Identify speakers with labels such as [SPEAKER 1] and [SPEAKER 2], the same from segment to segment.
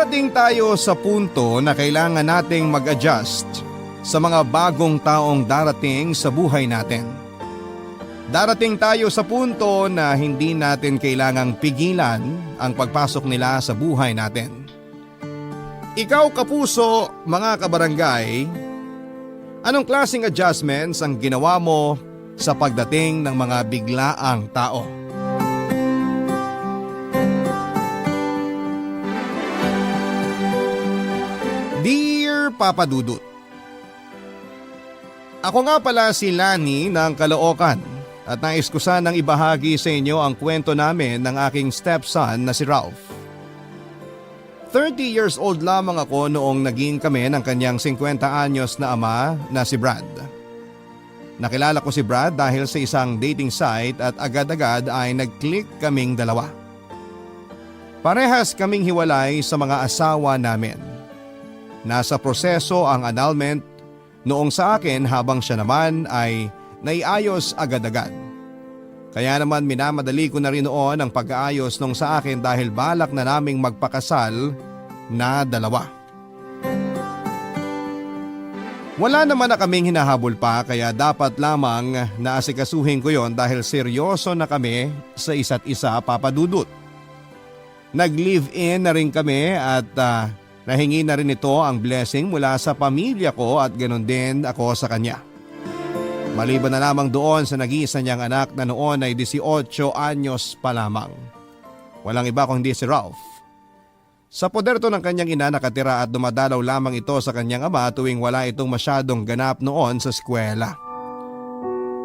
[SPEAKER 1] Darating tayo sa punto na kailangan nating mag-adjust sa mga bagong taong darating sa buhay natin. Darating tayo sa punto na hindi natin kailangang pigilan ang pagpasok nila sa buhay natin. Ikaw kapuso, mga kabarangay, anong klaseng adjustments ang ginawa mo sa pagdating ng mga biglaang tao? Dear Papa Dudut, ako nga pala si Lani ng Caloocan at nais ko sanang ibahagi sa inyo ang kwento namin ng aking stepson na si Ralph. 30 years old lamang ako noong naging kami ng kanyang 50 anyos na ama na si Brad. Nakilala ko si Brad dahil sa isang dating site at agad-agad ay nag-click kaming dalawa. Parehas kaming hiwalay sa mga asawa namin. Nasa proseso ang annulment noong sa akin habang siya naman ay naiayos agad-agad. Kaya naman minamadali ko na rin noon ang pag-aayos nung sa akin dahil balak na naming magpakasal na dalawa. Wala naman na kaming hinahabol pa kaya dapat lamang naasikasuhin ko yon dahil seryoso na kami sa isa't isa, Papa Dudut. Nag-live-in na rin kami at nahingi na rin ito ang blessing mula sa pamilya ko at ganoon din ako sa kanya. Maliban na lamang doon sa nag-iisa niyang anak na noon ay 18 anyos pa lamang. Walang iba kundi si Ralph. Sa poder to ng kanyang ina nakatira at dumadalaw lamang ito sa kanyang ama tuwing wala itong masyadong ganap noon sa eskwela.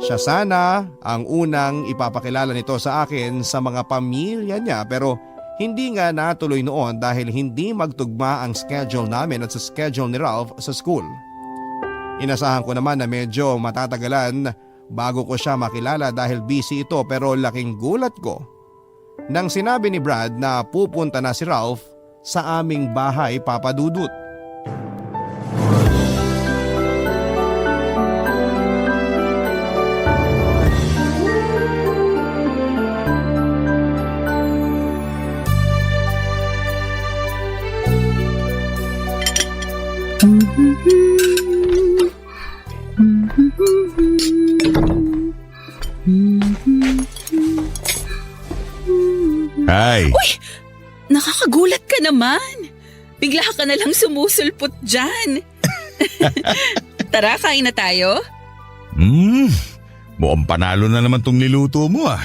[SPEAKER 1] Siya sana ang unang ipapakilala nito sa akin sa mga pamilya niya pero hindi nga natuloy noon dahil hindi magtugma ang schedule namin at sa schedule ni Ralph sa school. Inasahan ko naman na medyo matatagalan bago ko siya makilala dahil busy ito pero laking gulat ko nang sinabi ni Brad na pupunta na si Ralph sa aming bahay, Papa Dudut.
[SPEAKER 2] Hi!
[SPEAKER 3] Uy! Nakakagulat ka naman. Bigla ka na lang sumusulpot dyan. Tara, kain na tayo.
[SPEAKER 2] Mukhang panalo na naman tong niluto mo ah.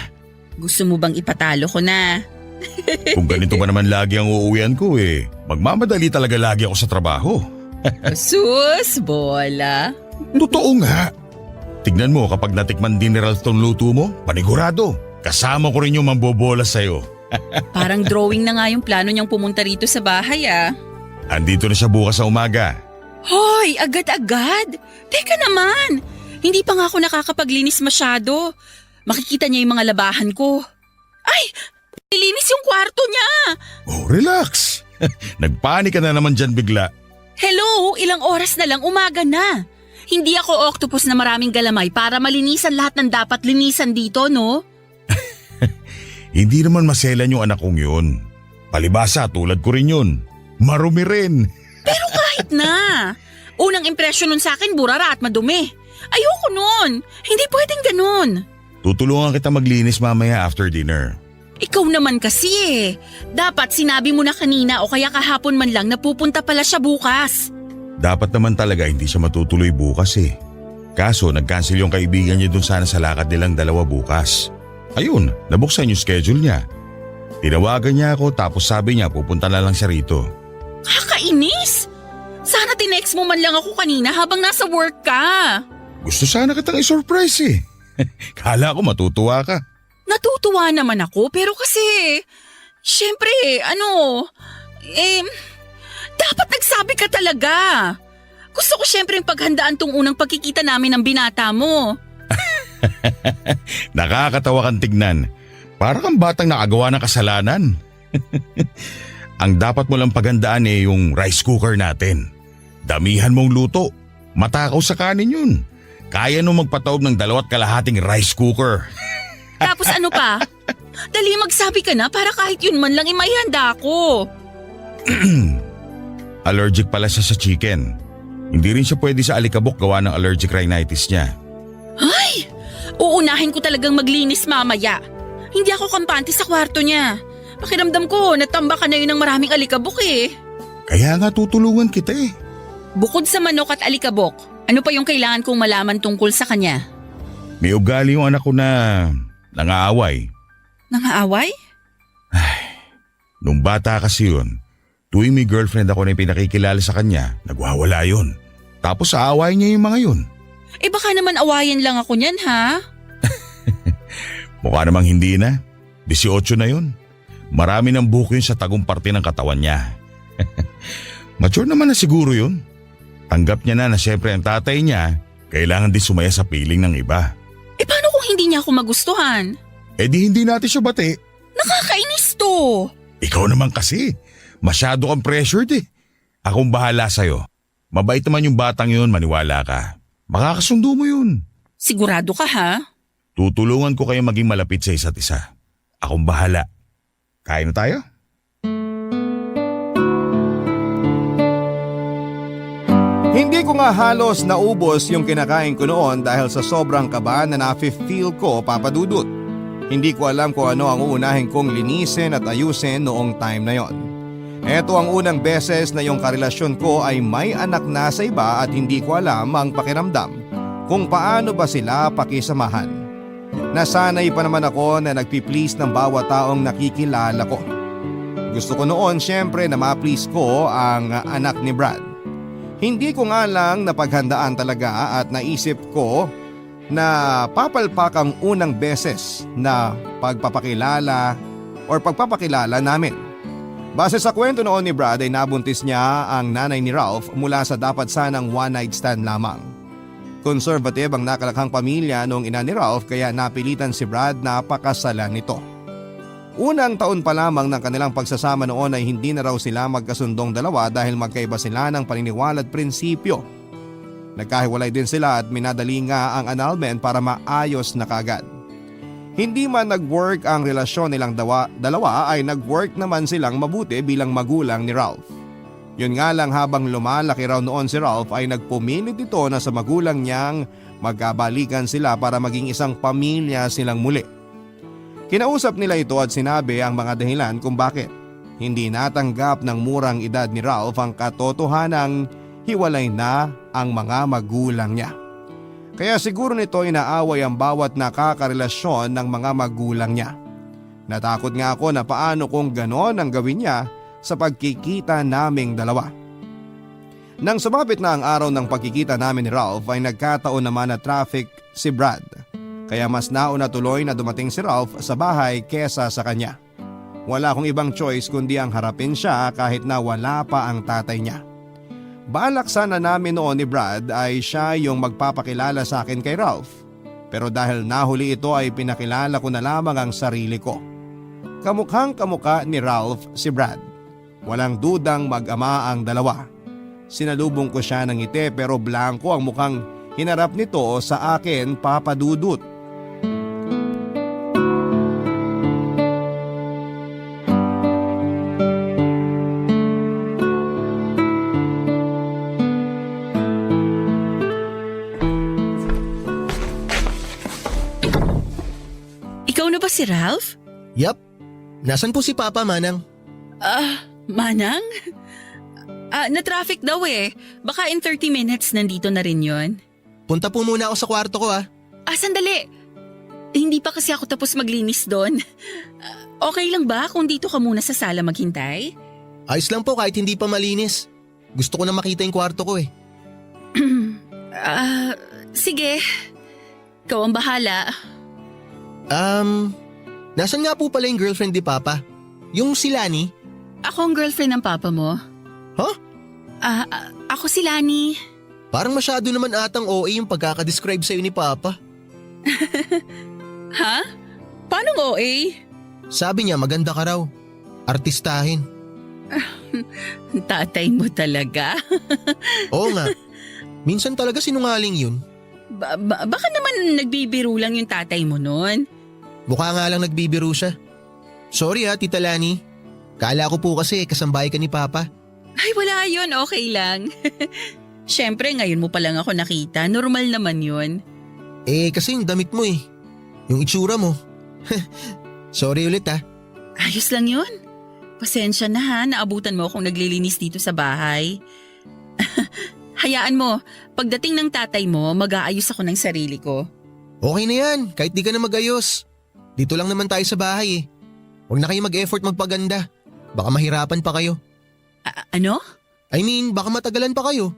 [SPEAKER 3] Gusto mo bang ipatalo ko na?
[SPEAKER 2] Kung ganito ba naman lagi ang uuwian ko magmamadali talaga lagi ako sa trabaho.
[SPEAKER 3] Sus, bola.
[SPEAKER 2] Totoo nga. Tignan mo kapag natikman din ni Ralph tong luto mo, panigurado. Kasama ko rin yung mambobola sa'yo.
[SPEAKER 3] Parang drawing na nga yung plano niyang pumunta rito sa bahay ah.
[SPEAKER 2] Andito na siya bukas sa umaga.
[SPEAKER 3] Hoy, agad-agad. Teka naman, hindi pa nga ako nakakapaglinis masyado. Makikita niya yung mga labahan ko. Ay, nilinis yung kwarto niya.
[SPEAKER 2] Oh, relax. Nagpanik ka na naman dyan bigla.
[SPEAKER 3] Hello, ilang oras na lang umaga na. Hindi ako octopus na maraming galamay para malinisan lahat ng dapat linisan dito, no?
[SPEAKER 2] Hindi naman maselan yung anak kong yun. Palibasa tulad ko rin yun. Marumi rin.
[SPEAKER 3] Pero kahit na. Unang impresyon nun sa akin burara at madumi. Ayoko nun. Hindi pwedeng ganun.
[SPEAKER 2] Tutulungan kita maglinis mamaya after dinner.
[SPEAKER 3] Ikaw naman kasi Dapat sinabi mo na kanina o kaya kahapon man lang na pupunta pala siya bukas.
[SPEAKER 2] Dapat naman talaga hindi siya matutuloy bukas Kaso nag-cancel yung kaibigan niya dun sana sa lakad nilang dalawa bukas. Ayun, nabuksan yung schedule niya. Tinawagan niya ako tapos sabi niya pupunta na lang siya rito.
[SPEAKER 3] Kakainis! Sana tinext mo man lang ako kanina habang nasa work ka.
[SPEAKER 2] Gusto sana kitang i-surprise Kala ko matutuwa ka.
[SPEAKER 3] Natutuwa naman ako pero kasi, syempre, dapat nagsabi ka talaga. Gusto ko syempre paghandaan tong unang pagkikita namin ng binata mo.
[SPEAKER 2] Nakakatawa kang tignan. Para kang batang nakagawa ng kasalanan. Ang dapat mo lang paghandaan yung rice cooker natin. Damihan mong luto. Matakaw sa kanin yun. Kaya nung magpataob ng 2.5 rice cooker.
[SPEAKER 3] Tapos ano pa? Dali magsabi ka na para kahit yun man lang maihanda ko.
[SPEAKER 2] Allergic pala siya sa chicken. Hindi rin siya pwede sa alikabok gawa ng allergic rhinitis niya.
[SPEAKER 3] Ay! Uunahin ko talagang maglinis mamaya. Hindi ako kampante sa kwarto niya. Pakiramdam ko, natamba ka na yun ng maraming alikabok eh.
[SPEAKER 2] Kaya nga tutulungan kita eh.
[SPEAKER 3] Bukod sa manok at alikabok, ano pa yung kailangan kong malaman tungkol sa kanya?
[SPEAKER 2] May ugali yung anak ko na nangaaway.
[SPEAKER 3] Nangaaway?
[SPEAKER 2] Nung bata kasi yun, tuwing may girlfriend ako na yung pinakikilala sa kanya, nagwawala yun. Tapos aaway niya yung mga yun.
[SPEAKER 3] Eh baka naman awayan lang ako niyan ha?
[SPEAKER 2] Mukha namang hindi na. 18 na yun. Marami ng buhok yun sa tagong parte ng katawan niya. Mature naman na siguro yun. Tanggap niya na siyempre ang tatay niya kailangan din sumaya sa piling ng iba.
[SPEAKER 3] Eh paano kung hindi niya ako magustuhan?
[SPEAKER 2] Eh di hindi natin siya bati.
[SPEAKER 3] Nakakainis to.
[SPEAKER 2] Ikaw naman kasi. Masyado kang pressured eh. Akong bahala sa'yo. Mabait naman yung batang yun, maniwala ka. Makakasundo mo yun.
[SPEAKER 3] Sigurado ka ha?
[SPEAKER 2] Tutulungan ko kayo maging malapit sa isa't isa. Akong bahala. Kain na tayo?
[SPEAKER 1] Hindi ko nga halos naubos yung kinakain ko noon dahil sa sobrang kaba na nafe-feel ko, Papa Dudut. Hindi ko alam kung ano ang uunahin kong linisin at ayusin noong time na yon. Ito ang unang beses na yung karelasyon ko ay may anak na sa iba at hindi ko alam ang pakiramdam kung paano ba sila pakisamahan. Nasanay pa naman ako na nagpi-please ng bawat taong nakikilala ko. Gusto ko noon syempre na ma-please ko ang anak ni Brad. Hindi ko nga lang napaghandaan talaga at naisip ko na papalpak ang unang beses na pagpapakilala namin. Base sa kwento noon ni Brad ay nabuntis niya ang nanay ni Ralph mula sa dapat sanang one night stand lamang. Conservative ang nakalakhang pamilya noong ina ni Ralph kaya napilitan si Brad na pakasalan nito. Unang taon pa lamang ng kanilang pagsasama noon ay hindi na raw sila magkasundong dalawa dahil magkaiba sila ng paniniwala at prinsipyo. Nagkahiwalay din sila at minadali nga ang annulment para maayos na kaagad. Hindi man nag-work ang relasyon nilang dalawa ay nag-work naman silang mabuti bilang magulang ni Ralph. Yun nga lang habang lumalaki raw noon si Ralph ay nagpumilit ito na sa magulang niyang magkabalikan sila para maging isang pamilya silang muli. Kinausap nila ito at sinabi ang mga dahilan kung bakit hindi natanggap ng murang edad ni Ralph ang katotohanang hiwalay na ang mga magulang niya. Kaya siguro nito inaaway ang bawat nakakarelasyon ng mga magulang niya. Natakot nga ako na paano kung ganon ang gawin niya sa pagkikita naming dalawa. Nang sumapit na ang araw ng pagkikita namin ni Ralph ay nagkataon naman na traffic si Brad. Kaya mas nauna tuloy na dumating si Ralph sa bahay kesa sa kanya. Wala akong ibang choice kundi ang harapin siya kahit na wala pa ang tatay niya. Balak sana namin noon ni Brad ay siya yung magpapakilala sa akin kay Ralph. Pero dahil nahuli ito ay pinakilala ko na lamang ang sarili ko. Kamukhang kamukha ni Ralph si Brad. Walang dudang mag-ama ang dalawa. Sinalubong ko siya ng ngiti pero blanko ang mukhang hinarap nito sa akin, Papa Dudut.
[SPEAKER 3] Ikaw na ba si Ralph?
[SPEAKER 4] Yup. Nasaan po si Papa, Manang?
[SPEAKER 3] Manang? Na-traffic daw eh. Baka in 30 minutes nandito na rin yon.
[SPEAKER 4] Punta po muna ako sa kwarto ko
[SPEAKER 3] Sandali. Hindi pa kasi ako tapos maglinis doon. Okay lang ba kung dito ka muna sa sala maghintay?
[SPEAKER 4] Ayos lang po kahit hindi pa malinis. Gusto ko na makita yung kwarto ko
[SPEAKER 3] Sige. Ikaw ang bahala.
[SPEAKER 4] Nasaan nga po pala yung girlfriend ni Papa? Yung si Lani?
[SPEAKER 3] Ako ang girlfriend ng papa mo.
[SPEAKER 4] Huh?
[SPEAKER 3] Ako si Lani.
[SPEAKER 4] Parang masyado naman atang OA yung pagkakadescribe sa'yo ni Papa.
[SPEAKER 3] Ha? Paano OA?
[SPEAKER 4] Sabi niya maganda ka raw. Artistahin.
[SPEAKER 3] Tatay mo talaga?
[SPEAKER 4] Oo nga. Minsan talaga sinungaling yun.
[SPEAKER 3] Baka naman nagbibiro lang yung tatay mo nun.
[SPEAKER 4] Mukha nga lang nagbibiro siya. Sorry Tita Lani. Kala ko po kasi kasambahay ka ni Papa.
[SPEAKER 3] Ay, wala yun. Okay lang. Siyempre, ngayon mo pa lang ako nakita. Normal naman yun.
[SPEAKER 4] Kasi yung damit mo eh. Yung itsura mo. Sorry ulit ah.
[SPEAKER 3] Ayos lang yun. Pasensya na ha, naabutan mo akong naglilinis dito sa bahay. Hayaan mo, pagdating ng tatay mo, mag-aayos ako ng sarili ko.
[SPEAKER 4] Okay na yan, kahit di ka na mag-ayos. Dito lang naman tayo sa bahay eh. Huwag na kayo mag-effort magpaganda. Baka mahirapan pa kayo.
[SPEAKER 3] Ano?
[SPEAKER 4] I mean, baka matagalan pa kayo.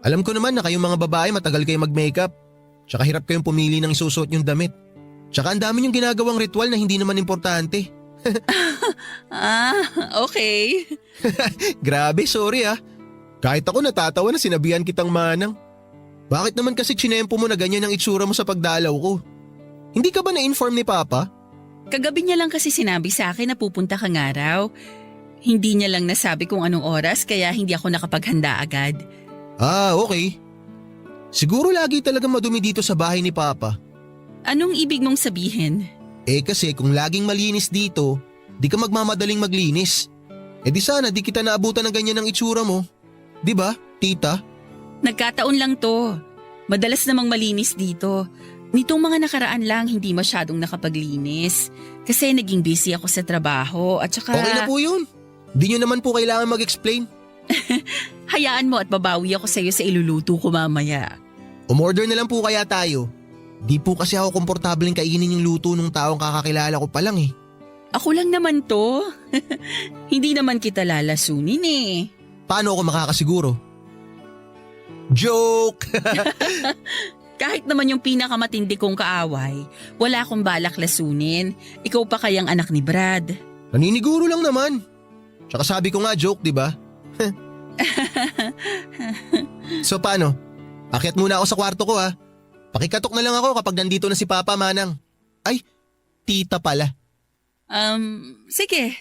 [SPEAKER 4] Alam ko naman na kayong mga babae matagal kayo mag-makeup. Tsaka hirap kayong pumili ng isusuot yung damit. Tsaka ang dami yung ginagawang ritual na hindi naman importante.
[SPEAKER 3] Okay.
[SPEAKER 4] Grabe, sorry ah. Kahit ako natatawa na sinabihan kitang manang. Bakit naman kasi tsinempo mo na ganyan ang itsura mo sa pagdalaw ko? Hindi ka ba na-inform ni Papa?
[SPEAKER 3] Kagabi niya lang kasi sinabi sa akin na pupunta kang araw. Hindi niya lang nasabi kung anong oras kaya hindi ako nakapaghanda agad.
[SPEAKER 4] Okay. Siguro lagi talaga madumi dito sa bahay ni Papa.
[SPEAKER 3] Anong ibig mong sabihin?
[SPEAKER 4] Kasi kung laging malinis dito, di ka magmamadaling maglinis. Di sana di kita naabutan ng ganyan ang itsura mo. Di ba, tita?
[SPEAKER 3] Nagkataon lang to. Madalas namang malinis dito. Nitong mga nakaraan lang hindi masyadong nakapaglinis. Kasi naging busy ako sa trabaho at saka…
[SPEAKER 4] Okay na po yun. Di nyo naman po kailangan mag-explain.
[SPEAKER 3] Hayaan mo at babawi ako sa iyo sa iluluto ko mamaya.
[SPEAKER 4] Umorder na lang po kaya tayo. Di po kasi ako komportableng kainin yung luto ng taong kakakilala ko pa lang eh.
[SPEAKER 3] Ako lang naman to. Hindi naman kita lalasunin eh.
[SPEAKER 4] Paano ako makakasiguro? Joke!
[SPEAKER 3] Kahit naman yung pinakamatindi kong kaaway, wala akong balak lasunin. Ikaw pa kayang anak ni Brad.
[SPEAKER 4] Naniniguro lang naman. Tsaka sabi ko nga joke, di ba? So paano? Akyat muna ako sa kwarto ko ha. Pakikatok na lang ako kapag nandito na si Papa, Manang. Ay, tita pala.
[SPEAKER 3] Sige.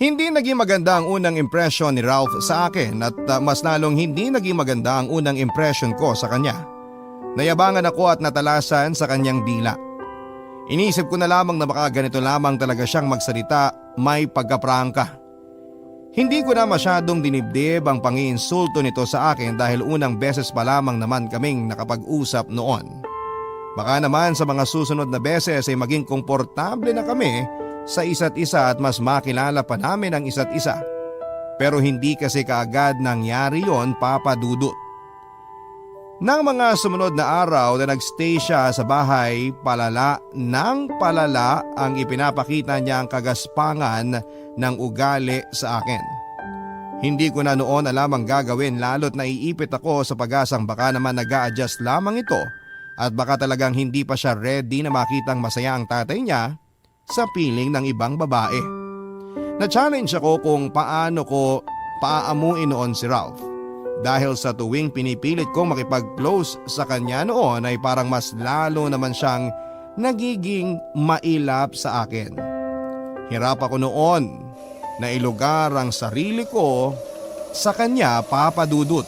[SPEAKER 1] Hindi naging maganda ang unang impression ni Ralph sa akin at mas lalong hindi naging maganda ang unang impression ko sa kanya. Nayabangan ako at natalasan sa kanyang dila. Inisip ko na lamang na baka ganito lamang talaga siyang magsalita, may pagkaprangka. Hindi ko na masyadong dinibdib ang pangiinsulto nito sa akin dahil unang beses pa lamang naman kaming nakapag-usap noon. Baka naman sa mga susunod na beses ay maging komportable na kami sa isa't isa at mas makilala pa namin ang isa't isa. Pero hindi kasi kaagad nangyari yon, Papa Dudut. Nang mga sumunod na araw na nagstay siya sa bahay, palala ang ipinapakita niya ang kagaspangan ng ugali sa akin. Hindi ko na noon alam ang gagawin lalo't naiipit ako sa pag-asang baka naman nag-a-adjust lamang ito at baka talagang hindi pa siya ready na makitang masaya ang tatay niya sa piling ng ibang babae. Na-challenge ako kung paano ko paaamuin noon si Ralph. Dahil sa tuwing pinipilit kong makipag-close sa kanya noon ay parang mas lalo naman siyang nagiging mailap sa akin. Hirap ako noon na ilugar ang sarili ko sa kanya, Papa Dudut.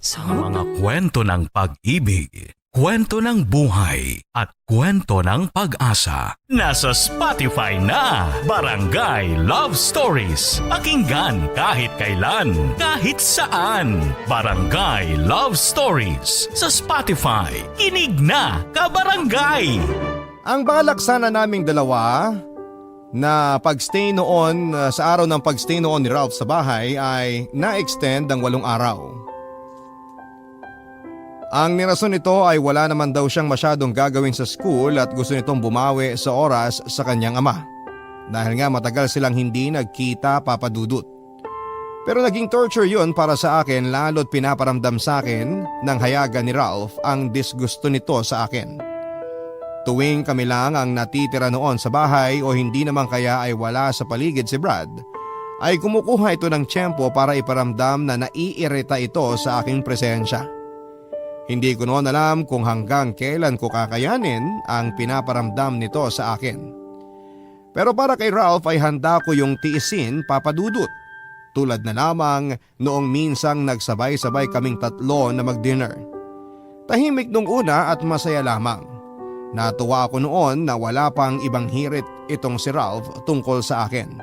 [SPEAKER 5] Sa mga kwento ng pag-ibig, kwento ng buhay at kwento ng pag-asa. Nasa Spotify na Barangay Love Stories. Pakinggan kahit kailan, kahit saan. Barangay Love Stories sa Spotify. Kinig na, kabarangay!
[SPEAKER 1] Ang balak sana naming dalawa na pagstay noon sa araw ng pagstay noon ni Ralph sa bahay ay na-extend ang 8 araw. Ang nirason nito ay wala naman daw siyang masyadong gagawin sa school at gusto nitong bumawi sa oras sa kanyang ama. Dahil nga matagal silang hindi nagkita, Papa Dudut. Pero naging torture yun para sa akin lalo't pinaparamdam sa akin ng hayagan ni Ralph ang disgusto nito sa akin. Tuwing kami lang ang natitira noon sa bahay o hindi naman kaya ay wala sa paligid si Brad, ay kumukuha ito ng tiyempo para iparamdam na naiirita ito sa aking presensya. Hindi ko noon alam kung hanggang kailan ko kakayanin ang pinaparamdam nito sa akin. Pero para kay Ralph ay handa ko yung tiisin, Papa Dudut. Tulad na lamang noong minsang nagsabay-sabay kaming 3 na mag-dinner. Tahimik nung una at masaya lamang. Natuwa ako noon na wala pang ibang hirit itong si Ralph tungkol sa akin.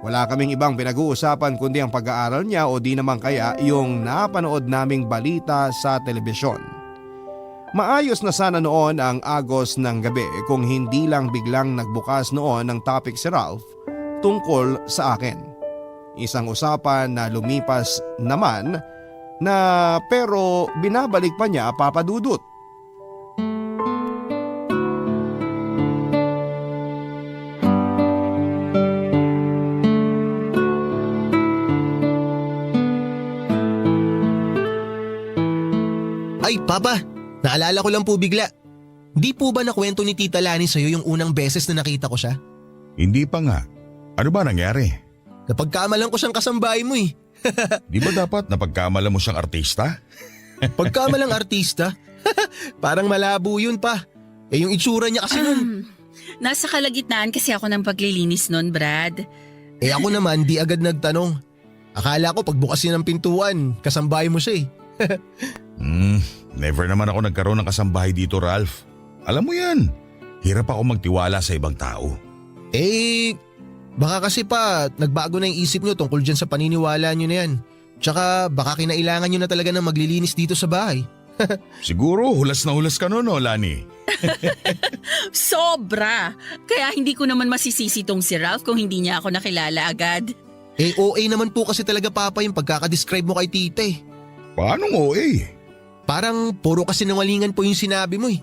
[SPEAKER 1] Wala kaming ibang pinag-uusapan kundi ang pag-aaral niya o di naman kaya yung napanood naming balita sa telebisyon. Maayos na sana noon ang agos ng gabi kung hindi lang biglang nagbukas noon ng topic si Ralph tungkol sa akin. Isang usapan na lumipas naman na pero binabalik pa niya Papa Dudut.
[SPEAKER 4] Ay, Papa, naalala ko lang po bigla. Di po ba nakwento ni Tita Lani sa'yo yung unang beses na nakita ko siya?
[SPEAKER 2] Hindi pa nga. Ano ba nangyari?
[SPEAKER 4] Napagkamalan ko siyang kasambahay mo eh.
[SPEAKER 2] Di ba dapat napagkamala mo siyang artista?
[SPEAKER 4] Pagkamalang artista? Parang malabo yun pa. Eh yung itsura niya kasi nun.
[SPEAKER 3] Nasa kalagitnaan kasi ako ng paglilinis nun, Brad.
[SPEAKER 4] Eh ako naman di agad nagtanong. Akala ko pagbukas niya ng pintuan, kasambahay mo siya eh.
[SPEAKER 2] Never naman ako nagkaroon ng kasambahay dito, Ralph. Alam mo yan, hirap ako magtiwala sa ibang tao.
[SPEAKER 4] Eh, baka kasi pa nagbago na yung isip niyo tungkol dyan sa paniniwala niyo na yan. Tsaka baka kinailangan niyo na talaga ng maglilinis dito sa bahay.
[SPEAKER 2] Siguro hulas na hulas ka nun, Lani.
[SPEAKER 3] Sobra! Kaya hindi ko naman masisisi tong si Ralph kung hindi niya ako nakilala agad.
[SPEAKER 4] Eh OA naman po kasi talaga Papa yung pagkakadescribe mo kay tita eh.
[SPEAKER 2] Paano OA?
[SPEAKER 4] Parang puro kasinungalingan po yung sinabi mo eh.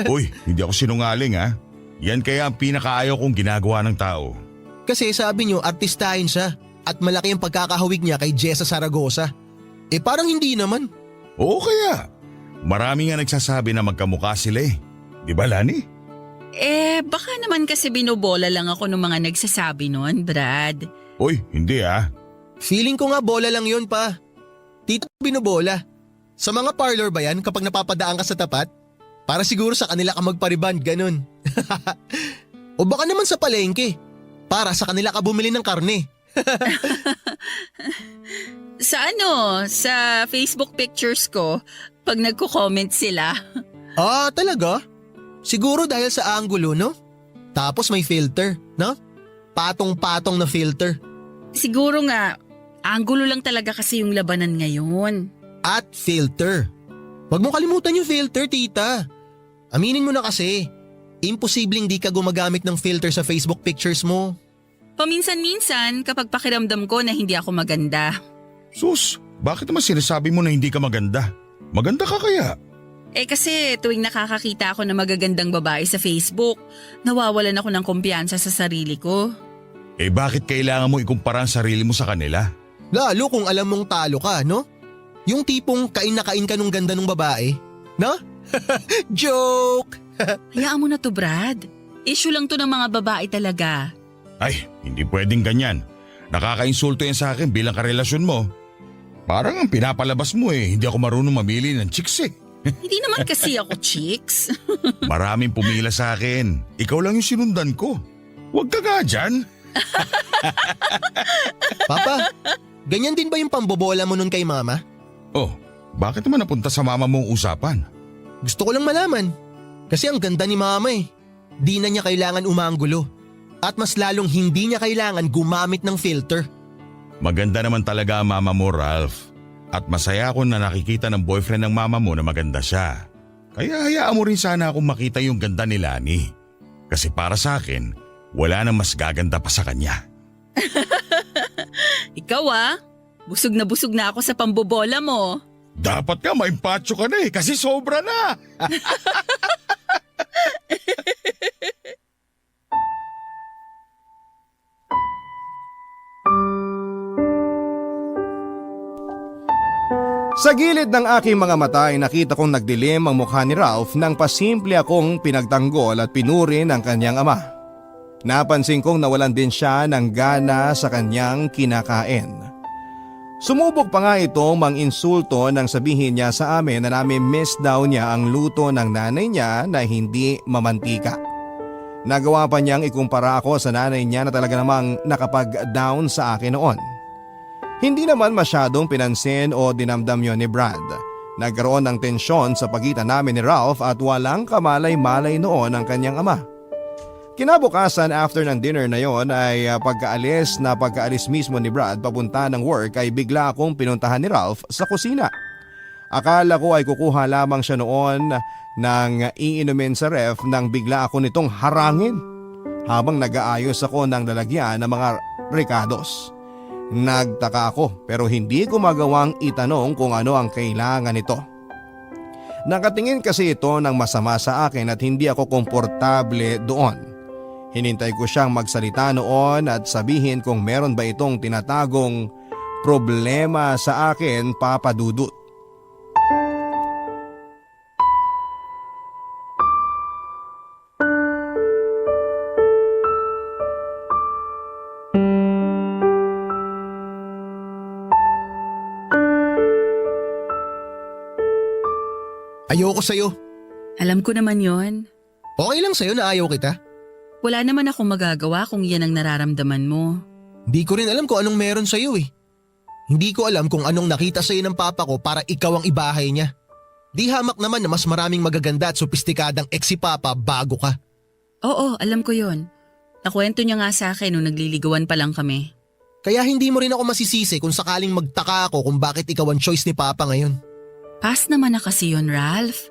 [SPEAKER 2] Uy, hindi ako sinungaling ha. Yan kaya ang pinakaayaw kong ginagawa ng tao.
[SPEAKER 4] Kasi sabi niyo artistahin siya at malaki ang pagkakahawig niya kay Jessa Saragosa. Eh parang hindi naman.
[SPEAKER 2] Oo kaya. Marami nga nagsasabi na magkamukha sila eh. Di ba, Lani?
[SPEAKER 3] Baka naman kasi binobola lang ako ng mga nagsasabi nun, Brad.
[SPEAKER 2] Uy, hindi ah.
[SPEAKER 4] Feeling ko nga bola lang yun pa. Tito binobola. Sa mga parlor ba yan kapag napapadaan ka sa tapat? Para siguro sa kanila ka magpariband, ganun. O baka naman sa palengke. Para sa kanila ka bumili ng karne.
[SPEAKER 3] Sa Facebook pictures ko, pag nagko-comment sila.
[SPEAKER 4] Ah, talaga? Siguro dahil sa angulo, no? Tapos may filter, no? Patong-patong na filter.
[SPEAKER 3] Siguro nga, anggulo lang talaga kasi yung labanan ngayon.
[SPEAKER 4] At filter. Huwag mo kalimutan yung filter, tita. Aminin mo na kasi, imposibleng di ka gumagamit ng filter sa Facebook pictures mo.
[SPEAKER 3] Paminsan-minsan kapag pakiramdam ko na hindi ako maganda.
[SPEAKER 2] Sus, bakit naman sinasabi mo na hindi ka maganda? Maganda ka kaya?
[SPEAKER 3] Kasi tuwing nakakakita ako ng magagandang babae sa Facebook, nawawalan ako ng kumpiyansa sa sarili ko.
[SPEAKER 2] Bakit kailangan mo ikumpara ang sarili mo sa kanila?
[SPEAKER 4] Lalo kung alam mong talo ka, no? Yung tipong kain na kain ka nung ganda nung babae, no? Joke!
[SPEAKER 3] Hayaan mo na to, Brad. Issue lang to ng mga babae talaga.
[SPEAKER 2] Ay, hindi pwedeng ganyan. Nakakainsulto yan sa akin bilang karelasyon mo. Parang ang pinapalabas mo hindi ako marunong mamili ng chicks eh.
[SPEAKER 3] Hindi naman kasi ako chicks.
[SPEAKER 2] Maraming pumila sa akin. Ikaw lang yung sinundan ko. Huwag ka nga dyan.
[SPEAKER 4] Papa, ganyan din ba yung pambobola mo nun kay mama?
[SPEAKER 2] Oh, bakit naman napunta sa mama mong usapan?
[SPEAKER 4] Gusto ko lang malaman. Kasi ang ganda ni mama eh. Di na niya kailangan umanggulo. At mas lalong hindi niya kailangan gumamit ng filter.
[SPEAKER 2] Maganda naman talaga ang mama mo, Ralph. At masaya ako na nakikita ng boyfriend ng mama mo na maganda siya. Kaya hayaan mo rin sana akong makita yung ganda ni Lani. Kasi para sa akin, wala nang mas gaganda pa sa kanya.
[SPEAKER 3] Ikaw busog na ako sa pambobola mo.
[SPEAKER 2] Dapat ka maimpacho ka na kasi sobra na.
[SPEAKER 1] Sa gilid ng aking mga mata ay nakita kong nagdilim ang mukha ni Ralph nang pasimple akong pinagtanggol at pinuri ng kanyang ama. Napansin kong nawalan din siya ng gana sa kanyang kinakain. Sumubok pa nga ito mang-insulto nang sabihin niya sa amin na nami-miss daw niya ang luto ng nanay niya na hindi mamantika. Nagawa pa niyang ikumpara ako sa nanay niya na talaga namang nakapag-down sa akin noon. Hindi naman masyadong pinansin o dinamdam yon ni Brad. Nagkaroon ng tensyon sa pagitan namin ni Ralph at walang kamalay-malay noon ang kanyang ama. Kinabukasan after ng dinner na yon ay pagkaalis mismo ni Brad papunta ng work ay bigla akong pinuntahan ni Ralph sa kusina. Akala ko ay kukuha lamang siya noon ng iinumin sa ref nang bigla ako nitong harangin habang nag-aayos ako ng lalagyan ng mga recados. Nagtaka ako pero hindi ko magawang itanong kung ano ang kailangan nito. Nakatingin kasi ito ng masama sa akin at hindi ako komportable doon. Hinintay ko siyang magsalita noon at sabihin kung meron ba itong tinatagong problema sa akin, Papa Dudut.
[SPEAKER 4] Ayoko sa'yo.
[SPEAKER 3] Alam ko naman yon.
[SPEAKER 4] Okay lang sa'yo na ayaw kita.
[SPEAKER 3] Wala naman akong magagawa kung yan ang nararamdaman mo.
[SPEAKER 4] Hindi ko rin alam kung anong meron sa'yo eh. Hindi ko alam kung anong nakita sa'yo ng papa ko para ikaw ang ibahay niya. Di hamak naman na mas maraming magaganda at sopistikadang ex si papa bago ka.
[SPEAKER 3] Oo, alam ko yon. Nakwento niya nga sa akin nung nagliligawan pa lang kami.
[SPEAKER 4] Kaya hindi mo rin ako masisisi kung sakaling magtaka ako kung bakit ikaw ang choice ni papa ngayon.
[SPEAKER 3] Pass naman na kasi yon, Ralph.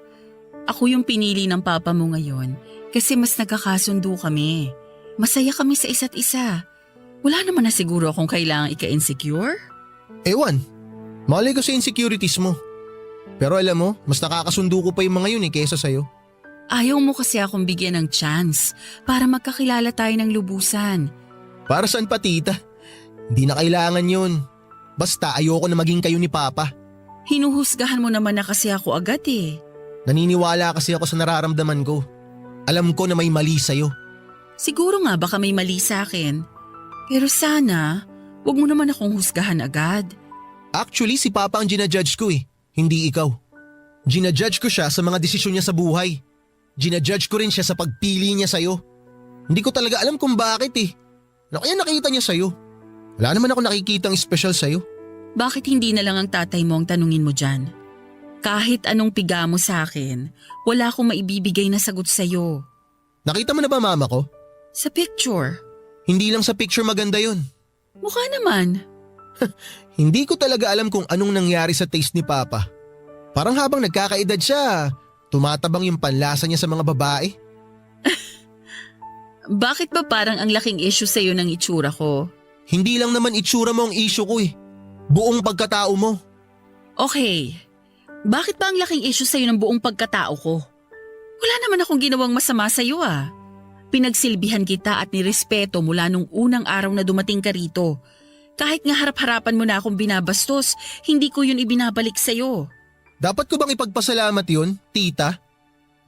[SPEAKER 3] Ako yung pinili ng papa mo ngayon kasi mas nagkakasundo kami. Masaya kami sa isa't isa. Wala naman na siguro akong kailangang ika-insecure.
[SPEAKER 4] Ewan, malay ko sa insecurities mo. Pero alam mo, mas nakakasundo ko pa yung mga yun kesa sa'yo.
[SPEAKER 3] Ayaw mo kasi akong bigyan ng chance para magkakilala tayo ng lubusan.
[SPEAKER 4] Para saan pa tita? Hindi na kailangan yun. Basta ayoko na maging kayo ni papa.
[SPEAKER 3] Hinuhusgahan mo naman na kasi ako agad eh.
[SPEAKER 4] Naniniwala kasi ako sa nararamdaman ko. Alam ko na may mali sa'yo.
[SPEAKER 3] Siguro nga baka may mali sa akin. Pero sana, wag mo naman akong husgahan agad.
[SPEAKER 4] Actually, si papa ang ginajudge ko eh, hindi ikaw. Ginajudge ko siya sa mga desisyon niya sa buhay. Ginajudge ko rin siya sa pagpili niya sa'yo. Hindi ko talaga alam kung bakit eh. Ano kaya nakita niya sa'yo? Wala naman ako nakikitang special sa'yo.
[SPEAKER 3] Bakit hindi na lang ang tatay mo ang tanungin mo dyan? Kahit anong piga mo sa akin, wala akong maibibigay na sagot sa'yo.
[SPEAKER 4] Nakita mo na ba mama ko?
[SPEAKER 3] Sa picture.
[SPEAKER 4] Hindi lang sa picture maganda yun.
[SPEAKER 3] Mukha naman.
[SPEAKER 4] Hindi ko talaga alam kung anong nangyari sa taste ni papa. Parang habang nagkakaedad siya, tumatabang yung panlasa niya sa mga babae.
[SPEAKER 3] Bakit ba parang ang laking issue sa'yo ng itsura ko?
[SPEAKER 4] Hindi lang naman itsura mo ang issue ko eh. Buong pagkatao mo.
[SPEAKER 3] Okay, bakit ba ang laking issue sa'yo ng buong pagkatao ko? Wala naman akong ginawang masama sa'yo ah. Pinagsilbihan kita at nirespeto mula nung unang araw na dumating ka rito. Kahit nga harap-harapan mo na akong binabastos, hindi ko yun ibinabalik sa'yo.
[SPEAKER 4] Dapat ko bang ipagpasalamat yun, tita?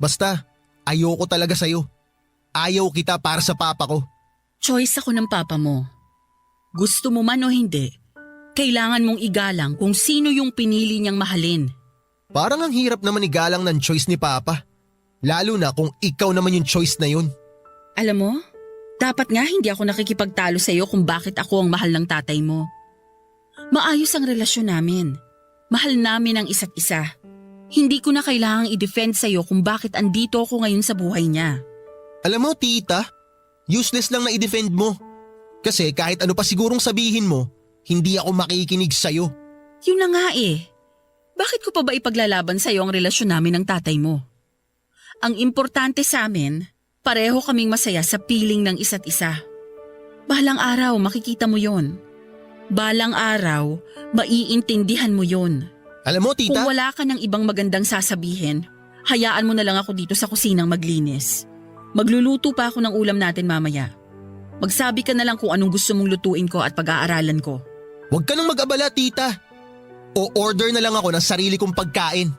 [SPEAKER 4] Basta, ayoko talaga sa'yo. Ayaw kita para sa papa ko.
[SPEAKER 3] Choice ako ng papa mo. Gusto mo man o hindi, kailangan mong igalang kung sino yung pinili niyang mahalin.
[SPEAKER 4] Parang ang hirap naman igalang ng choice ni papa. Lalo na kung ikaw naman yung choice na yun.
[SPEAKER 3] Alam mo, dapat nga hindi ako nakikipagtalo sa'yo kung bakit ako ang mahal ng tatay mo. Maayos ang relasyon namin. Mahal namin ang isa't isa. Hindi ko na kailangang i-defend sa'yo kung bakit andito ako ngayon sa buhay niya.
[SPEAKER 4] Alam mo tita, useless lang na i-defend mo. Kasi kahit ano pa sigurong sabihin mo, hindi ako makikinig sa'yo.
[SPEAKER 3] Yun na nga eh. Bakit ko pa ba ipaglalaban sa'yo ang relasyon namin ng tatay mo? Ang importante sa amin, pareho kaming masaya sa piling ng isa't isa. Balang araw makikita mo yon. Balang araw, maiintindihan mo yon.
[SPEAKER 4] Alam mo tita,
[SPEAKER 3] Kung wala ka ng ibang magandang sasabihin, hayaan mo na lang ako dito sa kusinang maglinis. Magluluto pa ako ng ulam natin mamaya. Magsabi ka na lang kung anong gusto mong lutuin ko at pag-aaralan ko.
[SPEAKER 4] huwag ka nang mag-abala tita. O order na lang ako ng sarili kong pagkain.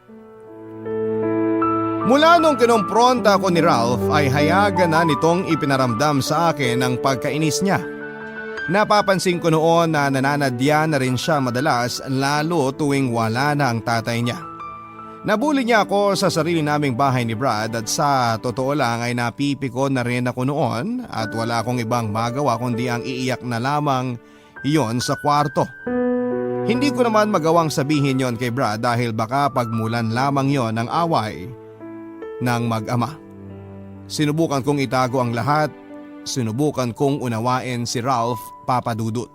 [SPEAKER 1] Mula nung kinompronta ko ni Ralph ay hayagan na nitong ipinaramdam sa akin ang pagkainis niya. Napapansin ko noon na nananadya na rin siya madalas lalo tuwing wala na ang tatay niya. Nabuli niya ako sa sarili naming bahay ni Brad at sa totoo lang ay napipiko na rin ako noon at wala akong ibang magawa kundi ang iiyak na lamang iyon sa kwarto. Hindi ko naman magawang sabihin yon kay Brad dahil baka pagmulan lamang yon ng away ng mag-ama. Sinubukan kong itago ang lahat sinubukan kong unawain si Ralph, Papa Dudut.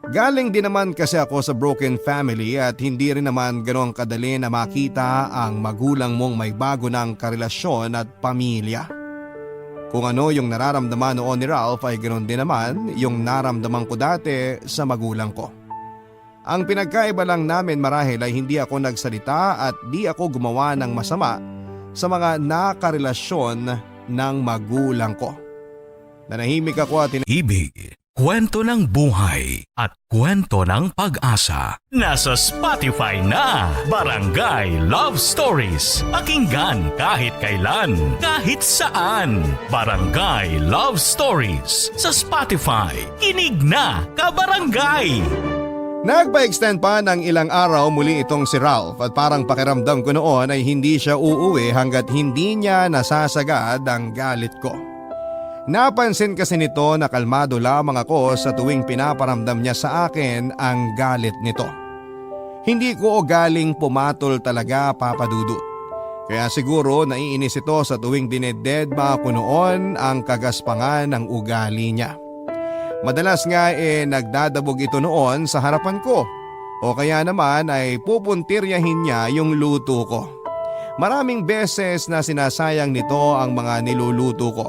[SPEAKER 1] Galing din naman kasi ako sa broken family at hindi rin naman gano'ng kadali na makita ang magulang mong may bago ng karelasyon at pamilya. Kung ano yung nararamdaman noon ni Ralph ay ganoon din naman yung naramdaman ko dati sa magulang ko. Ang pinagkaiba lang namin marahil ay hindi ako nagsalita at di ako gumawa ng masama sa mga nakarelasyon ng magulang ko. Nanahimik ako at
[SPEAKER 5] Ibig, kwento ng buhay at kwento ng pag-asa. Nasa Spotify na, Barangay Love Stories. Pakinggan kahit kailan, kahit saan. Barangay Love Stories sa Spotify. Kinig na, kabarangay!
[SPEAKER 1] Nagpa-extend pa ng ilang araw muli itong si Ralph at parang pakiramdam ko noon ay hindi siya uuwi hanggat hindi niya nasasagad ang galit ko. Napansin kasi nito na kalmado lamang ako sa tuwing pinaparamdam niya sa akin ang galit nito. Hindi ko galing pumatol talaga, Papa Dudut. Kaya siguro naiinis ito sa tuwing dinededma ko noon ang kagaspangan ng ugali niya. Madalas nga nagdadabog ito noon sa harapan ko o kaya naman ay pupuntiryahin niya yung luto ko. Maraming beses na sinasayang nito ang mga niluluto ko.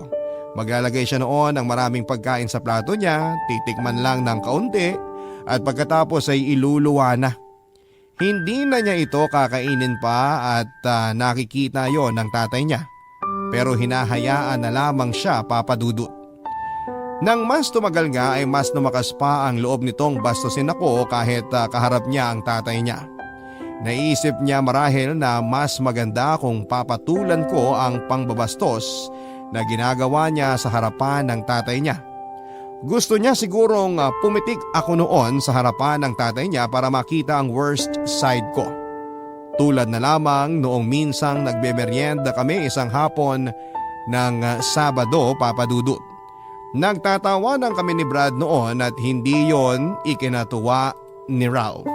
[SPEAKER 1] Maglalagay siya noon ng maraming pagkain sa plato niya, titikman lang ng kaunti at pagkatapos ay iluluwa na. Hindi na niya ito kakainin pa at nakikita yon ng tatay niya. Pero hinahayaan na lamang siya, Papa Dudut. Nang mas tumagal nga ay mas lumakas pa ang loob nitong bastusin ako kahit kaharap niya ang tatay niya. Naisip niya marahil na mas maganda kung papatulan ko ang pangbabastos na ginagawa niya sa harapan ng tatay niya. Gusto niya sigurong pumitik ako noon sa harapan ng tatay niya para makita ang worst side ko. Tulad na lamang noong minsang nagbemeryenda kami isang hapon ng Sabado, Papa Dudut. Nagtatawanan kami ni Brad noon at hindi yon ikinatuwa ni Ralph.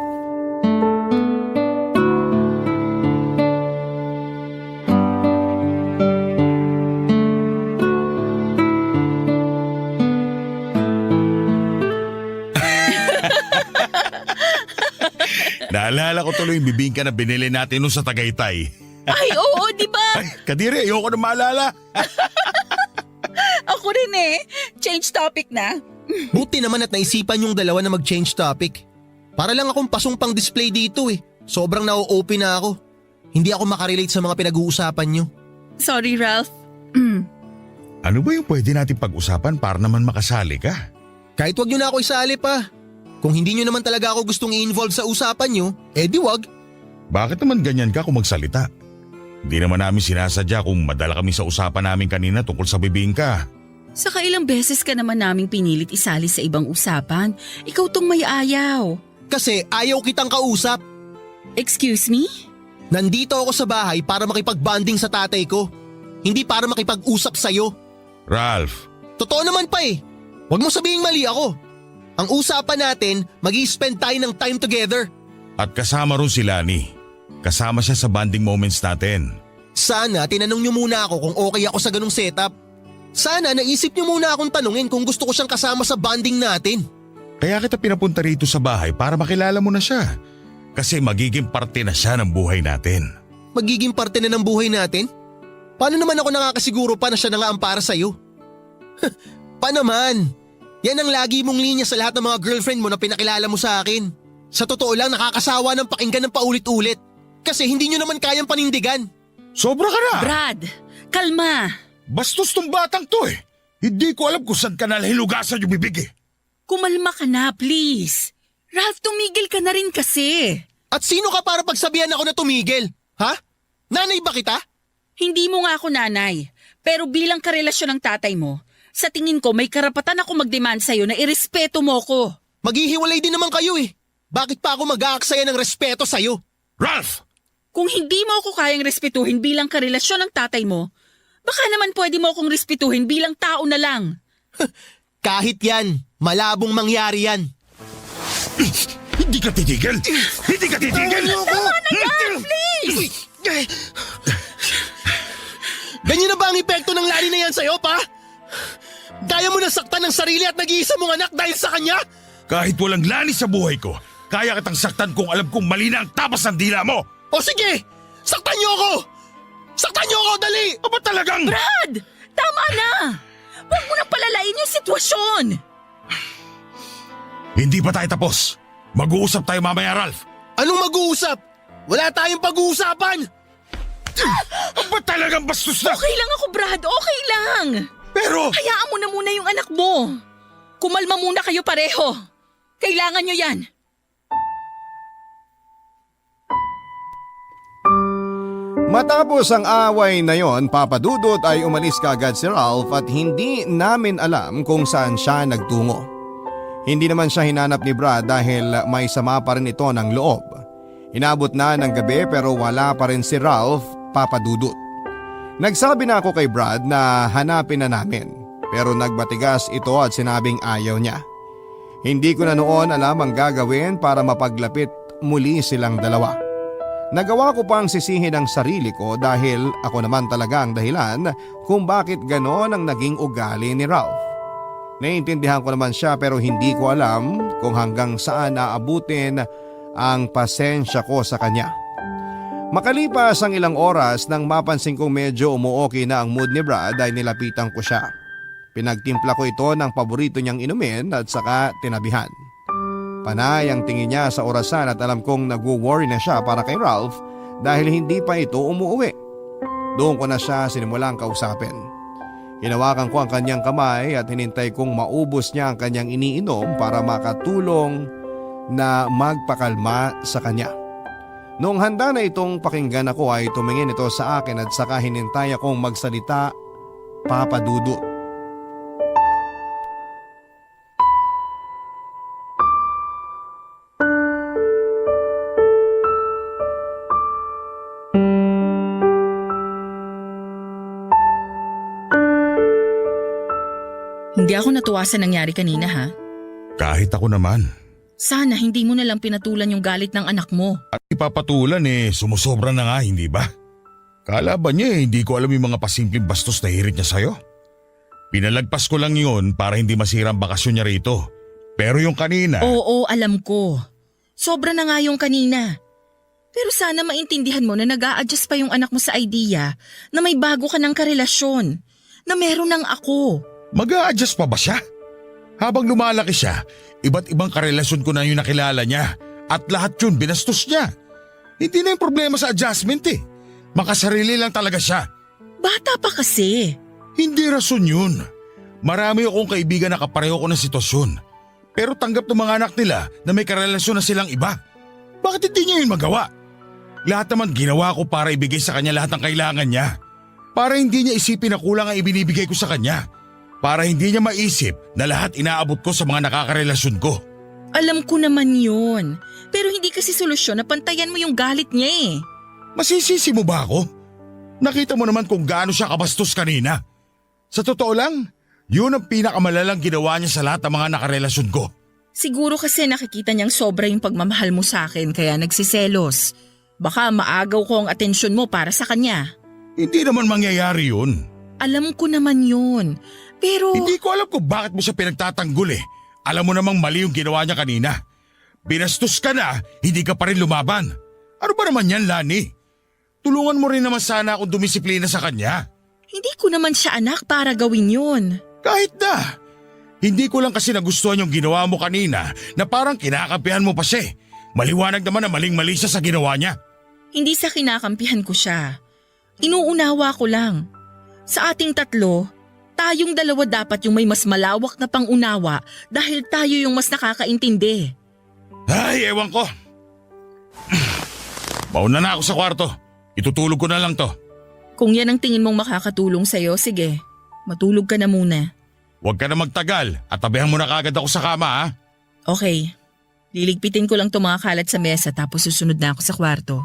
[SPEAKER 2] Naalala ko tuloy yung bibingka na binili natin nung sa Tagaytay.
[SPEAKER 3] Ay, oo, di ba?
[SPEAKER 2] Ay, Kadiri, ayoko na maalala.
[SPEAKER 3] Ako rin Change topic na.
[SPEAKER 4] Buti naman at naisipan yung dalawa na mag-change topic. Para lang akong pasong pang display dito eh. Sobrang na-open na ako. Hindi ako makarelate sa mga pinag-uusapan nyo.
[SPEAKER 3] Sorry, Ralph.
[SPEAKER 2] Ano ba yung pwede natin pag-usapan para naman makasali ka?
[SPEAKER 4] Kahit wag nyo na ako isali pa. Kung hindi nyo naman talaga ako gustong i-involve sa usapan nyo, di wag.
[SPEAKER 2] Bakit naman ganyan ka kung magsalita? Hindi naman namin sinasadya kung madala kami sa usapan namin kanina tungkol sa bibingka.
[SPEAKER 3] Saka ilang beses ka naman naming pinilit isali sa ibang usapan. Ikaw tong may ayaw.
[SPEAKER 4] Kasi ayaw kitang kausap.
[SPEAKER 3] Excuse me?
[SPEAKER 4] Nandito ako sa bahay para makipag-bonding sa tatay ko. Hindi para makipag-usap sa'yo.
[SPEAKER 2] Ralph,
[SPEAKER 4] Totoo naman pa eh. Huwag mo sabihing mali ako. Ang usapan natin, mag-i-spend tayo ng time together.
[SPEAKER 2] at kasama ron si Lani. Kasama siya sa bonding moments natin.
[SPEAKER 4] Sana tinanong niyo muna ako kung okay ako sa ganung setup. Sana naisip niyo muna akong tanungin kung gusto ko siyang kasama sa bonding natin.
[SPEAKER 2] Kaya kita pinapunta rito sa bahay para makilala mo na siya. Kasi magiging parte na siya ng buhay natin.
[SPEAKER 4] Magiging parte na ng buhay natin? Paano naman ako nakakasiguro pa na siya na nga ang para sa'yo? Pa naman? Yan ang lagi mong linya sa lahat ng mga girlfriend mo na pinakilala mo sa akin. Sa totoo lang nakakasawa ng pakinggan ng paulit-ulit. Kasi hindi nyo naman kayang panindigan.
[SPEAKER 2] Sobra ka na!
[SPEAKER 3] Brad, kalma.
[SPEAKER 2] Bastos tong batang to eh. Hindi ko alam kung saan ka nalahilugasan yung bibig eh.
[SPEAKER 3] Kumalma ka na, please. Ralph, tumigil ka na rin kasi.
[SPEAKER 4] At sino ka para pagsabihan ako na tumigil? Ha? Nanay ba kita?
[SPEAKER 3] Hindi mo nga ako nanay. Pero bilang karelasyon ng tatay mo, sa tingin ko may karapatan ako mag-demand sa'yo na irespeto mo ko.
[SPEAKER 4] Maghihiwalay din naman kayo eh. Bakit pa ako mag-aaksaya ng respeto sa'yo?
[SPEAKER 2] Ralph!
[SPEAKER 3] Kung hindi mo ako kayang respetuhin bilang karelasyon ng tatay mo, baka naman pwede mo akong respetuhin bilang tao na lang.
[SPEAKER 4] Kahit yan, malabong mangyari yan.
[SPEAKER 2] Hindi ka titigil! Hindi ka titigil!
[SPEAKER 3] Tama na yan, please!
[SPEAKER 4] Ganyan na ba ang epekto ng lari na yan sa'yo, pa? Kaya mo nasaktan ng sarili at nag-iisa mong anak dahil sa kanya?
[SPEAKER 2] Kahit walang lani sa buhay ko, kaya kitang saktan kung alam kong mali na ang tapas ng dila mo!
[SPEAKER 4] O sige, saktan niyo ako! Saktan niyo ako, dali!
[SPEAKER 2] Aba talagang…
[SPEAKER 3] Brad! Tama na! Huwag mo nang palalain yung sitwasyon!
[SPEAKER 2] Hindi pa tayo tapos. Mag-uusap tayo mamaya, Ralph.
[SPEAKER 4] Anong mag-uusap? Wala tayong pag-uusapan!
[SPEAKER 2] Aba talagang bastos na!
[SPEAKER 3] Okay lang ako, Brad. Okay lang.
[SPEAKER 2] Pero…
[SPEAKER 3] Hayaan mo na muna yung anak mo. Kumalma muna kayo pareho. Kailangan nyo yan.
[SPEAKER 1] Matapos ang away na yon, Papa Dudut, ay umalis kaagad si Ralph at hindi namin alam kung saan siya nagtungo. Hindi naman siya hinanap ni Brad dahil may sama pa rin ito ng loob. Inabot na ng gabi pero wala pa rin si Ralph, Papa Dudut. Nagsabi na ako kay Brad na hanapin na namin pero nagbatigas ito at sinabing ayaw niya. Hindi ko na noon alam ang gagawin para mapaglapit muli silang dalawa. Nagawa ko pang sisihin ang sarili ko dahil ako naman talaga ang dahilan kung bakit ganon ang naging ugali ni Ralph. Naiintindihan ko naman siya pero hindi ko alam kung hanggang saan aabutin ang pasensya ko sa kanya. Makalipas ang ilang oras nang mapansin kong medyo umuoki na ang mood ni Brad ay nilapitan ko siya. Pinagtimpla ko ito ng paborito niyang inumin at saka tinabihan. Panay ang tingin niya sa orasan at alam kong nagwo-worry na siya para kay Ralph dahil hindi pa ito umuwi. Doon ko na siya sinimulang kausapin. Hinawakan ko ang kanyang kamay at hinintay kong maubos niya ang kanyang iniinom para makatulong na magpakalma sa kanya. Noong handa na itong pakinggan ako ay tumingin ito sa akin at saka hinintay akong magsalita, Papa Dudut.
[SPEAKER 3] Hindi ako natuwa sa nangyari kanina, ha?
[SPEAKER 2] Kahit ako naman.
[SPEAKER 3] Sana hindi mo nalang pinatulan yung galit ng anak mo.
[SPEAKER 2] At ipapatulan sumusobra na nga, hindi ba? Kalaban niya hindi ko alam yung mga pasimpleng bastos na hirit niya sa'yo. Pinalagpas ko lang yun para hindi masira ang bakasyon niya rito. Pero yung kanina…
[SPEAKER 3] Oo, alam ko. Sobra na nga yung kanina. Pero sana maintindihan mo na nag-a-adjust pa yung anak mo sa idea na may bago ka ng karelasyon, na meron ng ako.
[SPEAKER 2] Mag-a-adjust pa ba siya? Habang lumalaki siya, iba't ibang karelasyon ko na yung nakilala niya at lahat yun binastos niya. Hindi na yung problema sa adjustment Makasarili lang talaga siya.
[SPEAKER 3] Bata pa kasi.
[SPEAKER 2] Hindi rason yun. Marami akong kaibigan na kapareho ko ng sitwasyon. Pero tanggap ng mga anak nila na may karelasyon na silang iba. Bakit hindi niya yun magawa? Lahat naman ginawa ko para ibigay sa kanya lahat ng kailangan niya. Para hindi niya isipin na kulang ang ibinibigay ko sa kanya. Para hindi niya maisip na lahat inaabot ko sa mga nakakarelasyon ko.
[SPEAKER 3] Alam ko naman yun. Pero hindi kasi solusyon na pantayan mo yung galit niya
[SPEAKER 2] Masisisi mo ba ako? Nakita mo naman kung gaano siya kabastos kanina. Sa totoo lang, yun ang pinakamalalang ginawa niya sa lahat ng mga nakarelasyon ko.
[SPEAKER 3] Siguro kasi nakikita niyang sobra yung pagmamahal mo sa akin kaya nagsiselos. Baka maagaw ko ang atensyon mo para sa kanya.
[SPEAKER 2] Hindi naman mangyayari yun.
[SPEAKER 3] Alam ko naman yun. Pero…
[SPEAKER 2] Hindi ko alam kung bakit mo siya pinagtatanggol Alam mo namang mali yung ginawa niya kanina. Binastos ka na, hindi ka pa rin lumaban. Ano ba naman yan, Lani? Tulungan mo rin naman sana akong dumisiplina sa kanya.
[SPEAKER 3] Hindi ko naman siya anak para gawin yun.
[SPEAKER 2] Kahit na. Hindi ko lang kasi nagustuhan yung ginawa mo kanina na parang kinakampihan mo pa siya. Maliwanag naman na maling-mali siya sa ginawa niya.
[SPEAKER 3] Hindi sa kinakampihan ko siya. Inuunawa ko lang. Sa ating tatlo, tayong dalawa dapat yung may mas malawak na pangunawa dahil tayo yung mas nakakaintindi.
[SPEAKER 2] Ay, ewan ko. Mauna na ako sa kwarto. Itutulog ko na lang to.
[SPEAKER 3] Kung yan ang tingin mong makakatulong sa'yo, sige. Matulog ka na muna.
[SPEAKER 2] Huwag ka na magtagal at tabihan mo na kagad ako sa kama, ha?
[SPEAKER 3] Okay. Liligpitin ko lang itong mga kalat sa mesa tapos susunod na ako sa kwarto.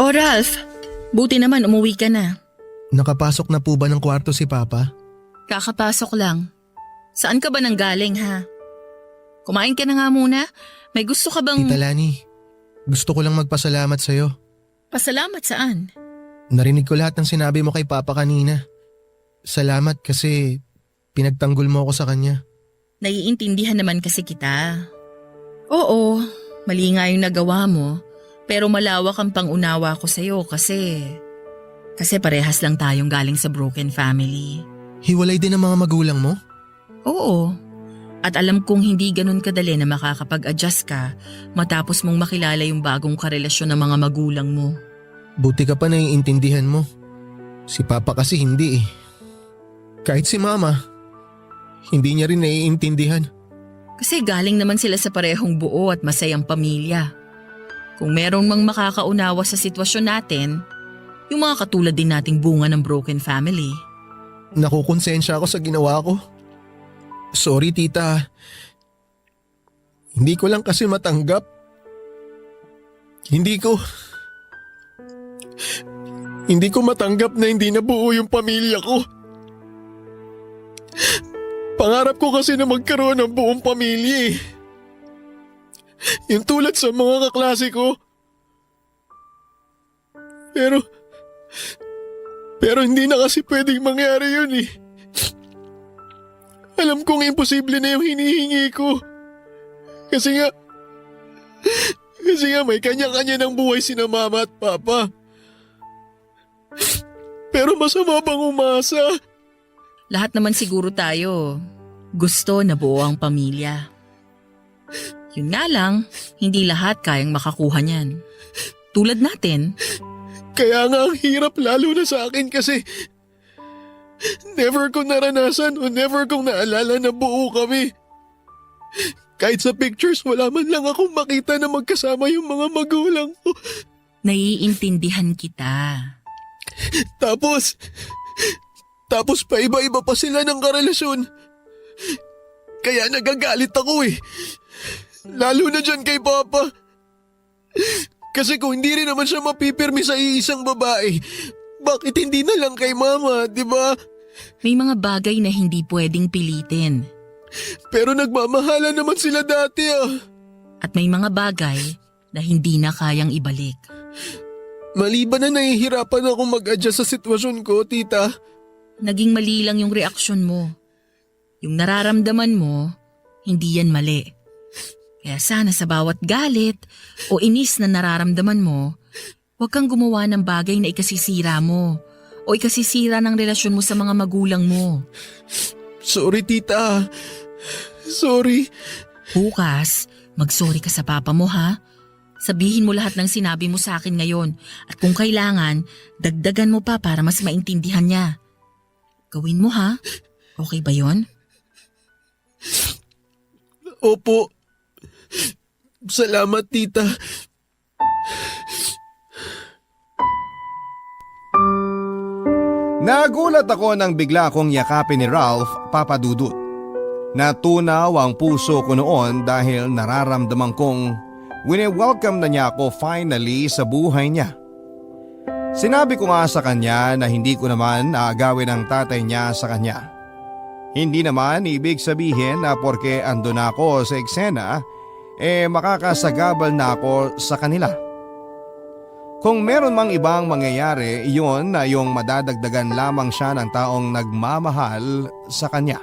[SPEAKER 3] Oh, Ralph. Buti naman umuwi ka na.
[SPEAKER 4] Nakapasok na po ba ng kwarto si Papa?
[SPEAKER 3] Kakapasok lang. Saan ka ba nanggaling ha? Kumain ka na nga muna. May gusto ka bang…
[SPEAKER 4] Tita Lani, gusto ko lang magpasalamat sa'yo.
[SPEAKER 3] Pasalamat saan?
[SPEAKER 4] Narinig ko lahat ng sinabi mo kay Papa kanina. Salamat kasi pinagtanggol mo ako sa kanya.
[SPEAKER 3] Naiintindihan naman kasi kita. Oo, mali nga yung nagawa mo. Pero malawak ang pangunawa ko sa'yo kasi parehas lang tayong galing sa broken family.
[SPEAKER 4] Hiwalay din ang mga magulang mo?
[SPEAKER 3] Oo. At alam kong hindi ganun kadali na makakapag-adjust ka matapos mong makilala yung bagong karelasyon ng mga magulang mo.
[SPEAKER 4] Buti ka pa naiintindihan mo. Si Papa kasi hindi eh. Kahit si Mama, hindi niya rin naiintindihan.
[SPEAKER 3] Kasi galing naman sila sa parehong buo at masayang pamilya. Kung meron mang makakaunawa sa sitwasyon natin, yung mga katulad din nating bunga ng broken family.
[SPEAKER 4] Nakukonsensya ako sa ginawa ko. Sorry tita. Hindi ko lang kasi matanggap. Hindi ko matanggap na hindi nabuo yung pamilya ko. Pangarap ko kasi na magkaroon ng buong pamilya eh. Yung tulad sa mga kaklase ko. Pero hindi na kasi pwedeng mangyari yun eh. Alam kong imposible na yung hinihingi ko. Kasi nga may kanya-kanya ng buhay sina Mama at Papa. Pero masama bang umasa?
[SPEAKER 3] Lahat naman siguro tayo gusto na buo ang pamilya. Yun nga lang, hindi lahat kayang makakuha niyan. Tulad natin.
[SPEAKER 4] Kaya nga ang hirap lalo na sa akin kasi never kong naranasan o never kong naalala na buo kami. Kahit sa pictures wala man lang akong makita na magkasama yung mga magulang ko.
[SPEAKER 3] Naiintindihan kita.
[SPEAKER 4] Tapos pa iba-iba pa sila ng karelasyon. Kaya nagagalit ako eh. Lalo na dyan kay Papa. Kasi kung hindi rin naman siya mapipirmi sa iisang babae, bakit hindi na lang kay Mama, di ba?
[SPEAKER 3] May mga bagay na hindi pwedeng pilitin.
[SPEAKER 4] Pero nagmamahala naman sila dati ah.
[SPEAKER 3] At may mga bagay na hindi na kayang ibalik.
[SPEAKER 4] Maliban na nahihirapan akong mag-adjust sa sitwasyon ko, tita.
[SPEAKER 3] Naging mali lang yung reaksyon mo. Yung nararamdaman mo, hindi yan mali. Kaya sana sa bawat galit o inis na nararamdaman mo, huwag kang gumawa ng bagay na ikasisira mo o ikasisira ng relasyon mo sa mga magulang mo.
[SPEAKER 4] Sorry, tita. Sorry.
[SPEAKER 3] Bukas, mag-sorry ka sa papa mo ha. Sabihin mo lahat ng sinabi mo sa akin ngayon at kung kailangan, dagdagan mo pa para mas maintindihan niya. Gawin mo ha? Okay ba yon?
[SPEAKER 4] Opo. Salamat, tita.
[SPEAKER 1] Nagulat ako nang bigla akong yakapin ni Ralph, Papa Dudut. Natunaw ang puso ko noon dahil nararamdaman kong wini-welcome na niya ako finally sa buhay niya. Sinabi ko nga sa kanya na hindi ko naman aagawin ang tatay niya sa kanya. Hindi naman ibig sabihin na porke andun ako sa eksena, makakasagabal na ako sa kanila. Kung meron mang ibang mangyayari, iyon na yung madadagdagan lamang siya ng taong nagmamahal sa kanya.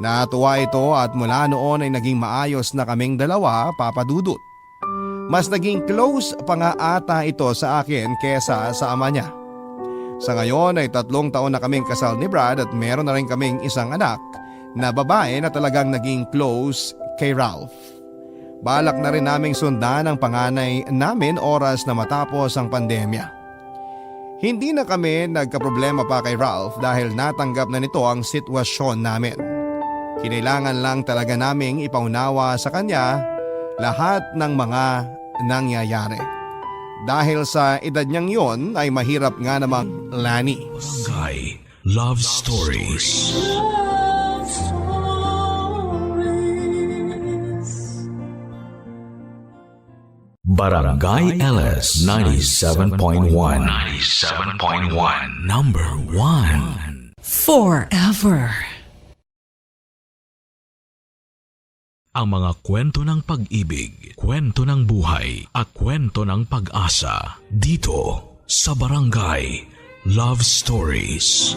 [SPEAKER 1] Natuwa ito at mula noon ay naging maayos na kaming dalawa, Papa Dudut. Mas naging close pa nga ata ito sa akin kesa sa ama niya. Sa ngayon ay 3 taon na kaming kasal ni Brad at meron na rin kaming isang anak na babae na talagang naging close kay Ralph. Balak na rin naming sundan ang panganay namin oras na matapos ang pandemya. Hindi na kami nagkaproblema pa kay Ralph dahil natanggap na nito ang sitwasyon namin. Kinailangan lang talaga naming ipaunawa sa kanya lahat ng mga nangyayari. Dahil sa edad niyang yon ay mahirap nga namang lani.
[SPEAKER 5] Barangay Love Stories. Barangay LS 97.1. 97.1. Number 1.
[SPEAKER 3] Forever.
[SPEAKER 5] Ang mga kwento ng pag-ibig, kwento ng buhay, at kwento ng pag-asa dito sa Barangay Love Stories.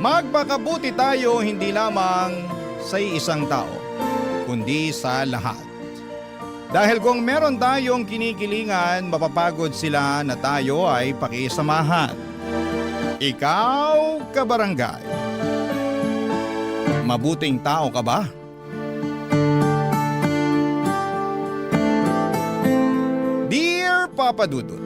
[SPEAKER 1] Magpakabuti tayo hindi lamang sa isang tao, kundi sa lahat. Dahil kung meron tayong kinikilingan, mapapagod sila na tayo ay pakisamahan. Ikaw, kabarangay, mabuting tao ka ba? Dear Papa Dudut,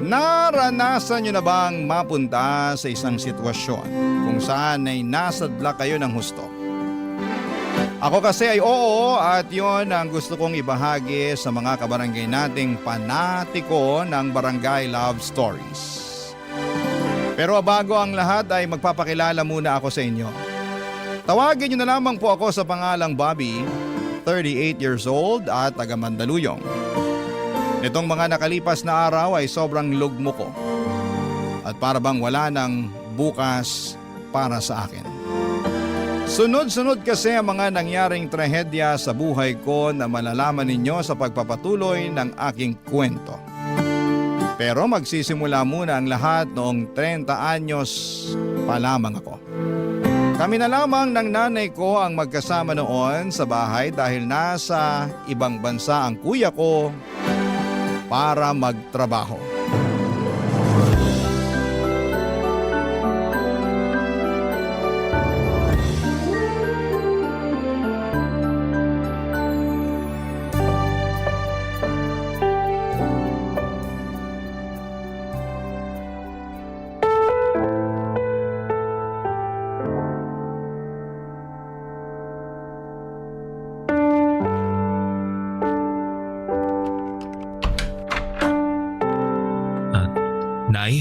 [SPEAKER 1] naranasan nyo na bang mapunta sa isang sitwasyon kung saan ay nasadla kayo ng husto? Ako kasi ay oo, at yon ang gusto kong ibahagi sa mga kabarangay nating panatiko ng Barangay Love Stories. Pero bago ang lahat ay magpapakilala muna ako sa inyo. Tawagin nyo na lamang po ako sa pangalang Bobby, 38 years old at taga Mandaluyong. Nitong mga nakalipas na araw ay sobrang lugmo ko at para bang wala ng bukas para sa akin. Sunod-sunod kasi ang mga nangyaring trahedya sa buhay ko na malalaman ninyo sa pagpapatuloy ng aking kwento. Pero magsisimula muna ang lahat noong 30 anyos pa lamang ako. Kami na lamang ng nanay ko ang magkasama noon sa bahay dahil nasa ibang bansa ang kuya ko para magtrabaho.
[SPEAKER 5] Nay?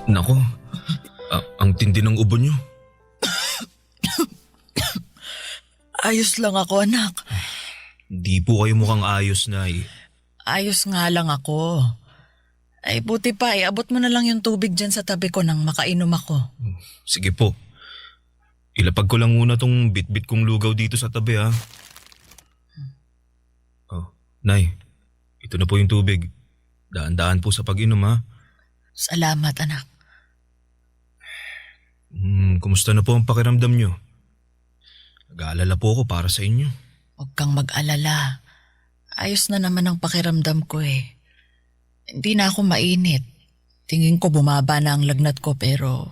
[SPEAKER 5] Nako, ang tindi ng ubo niyo.
[SPEAKER 6] Ayos lang ako, anak.
[SPEAKER 5] Di po kayo mukhang ayos, Nay.
[SPEAKER 6] Ayos nga lang ako. Ay, buti pa, abot mo na lang yung tubig dyan sa tabi ko nang makainom ako.
[SPEAKER 5] Sige po. Ilapag ko lang muna tong bit-bit kong lugaw dito sa tabi, ha? Oh, Nay, ito na po yung tubig. Daan-daan po sa pag-inom, ha?
[SPEAKER 6] Salamat, anak.
[SPEAKER 5] Kumusta na po ang pakiramdam nyo? Nag-aalala po ako para sa inyo.
[SPEAKER 6] Huwag kang mag-alala. Ayos na naman ang pakiramdam ko eh. Hindi na ako mainit. Tingin ko bumaba na ang lagnat ko pero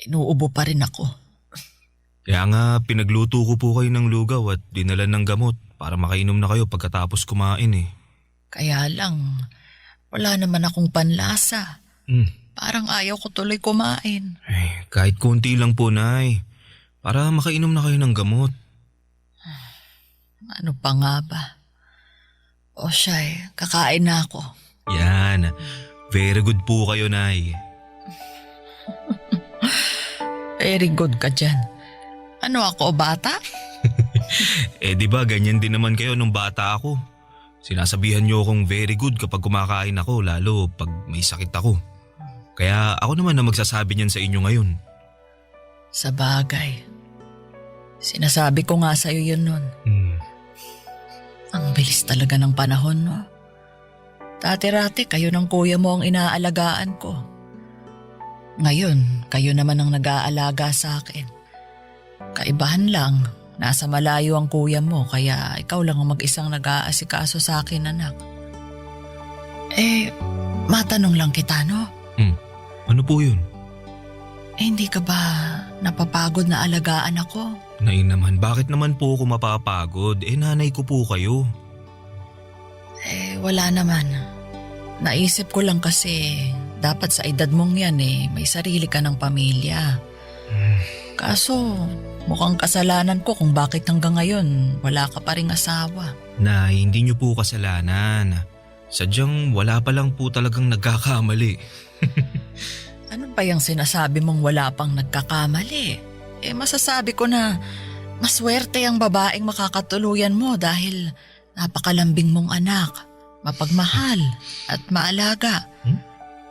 [SPEAKER 6] inuubo pa rin ako.
[SPEAKER 5] Kaya nga pinagluto ko po kayo ng lugaw at dinala ng gamot para makainom na kayo pagkatapos kumain eh.
[SPEAKER 6] Kaya lang, wala naman akong panlasa. Parang ayaw ko tuloy kumain.
[SPEAKER 5] Ay, kahit konti lang po, Nay. Para makainom na kayo ng gamot.
[SPEAKER 6] Ano pa nga ba? O siya, kakain na ako.
[SPEAKER 5] Yan. Very good po kayo, Nay.
[SPEAKER 6] Very good ka dyan. Ano ako, bata?
[SPEAKER 5] Di ba ganyan din naman kayo nung bata ako. Sinasabihan niyo akong very good kapag kumakain ako, lalo pag may sakit ako. Kaya ako naman na magsasabi niyan sa inyo ngayon.
[SPEAKER 6] Sa bagay. Sinasabi ko nga sa'yo yun nun. Ang bilis talaga ng panahon, no? Dati-rati kayo ng kuya mo ang inaalagaan ko. Ngayon, kayo naman ang nag-aalaga sa akin. Kaibahan lang, nasa malayo ang kuya mo kaya ikaw lang ang mag-isang nag-aasikaso sa akin, anak. Matanong lang kita, no?
[SPEAKER 5] Ano po yun?
[SPEAKER 6] Hindi ka ba napapagod na alagaan ako?
[SPEAKER 5] Nay naman, bakit naman po ako mapapagod? Nanay ko po kayo.
[SPEAKER 6] Wala naman. Naisip ko lang kasi dapat sa edad mong yan may sarili ka ng pamilya. Kaso mukhang kasalanan ko kung bakit hanggang ngayon wala ka pa ring asawa.
[SPEAKER 5] Nay, hindi niyo po kasalanan. Sadyang wala pa lang po talagang nagkakamali.
[SPEAKER 6] Ano ba yung sinasabi mong wala pang nagkakamali? Masasabi ko na maswerte ang babaeng makakatuluyan mo dahil napakalambing mong anak, mapagmahal at maalaga.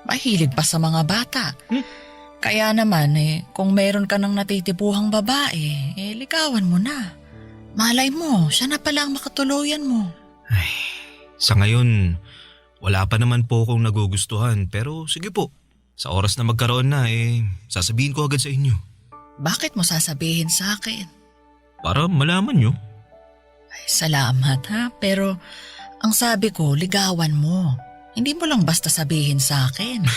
[SPEAKER 6] Mahilig pa sa mga bata. Kaya naman kung meron ka ng natitipuhang babae, ligawan mo na. Malay mo, siya na pala ang makatuluyan mo.
[SPEAKER 7] Sa ngayon, wala pa naman po akong nagugustuhan pero sige po. Sa oras na magkaroon na sasabihin ko agad sa inyo.
[SPEAKER 6] Bakit mo sasabihin sa akin?
[SPEAKER 7] Para malaman nyo.
[SPEAKER 6] Salamat ha, pero ang sabi ko, ligawan mo. Hindi mo lang basta sabihin sa akin.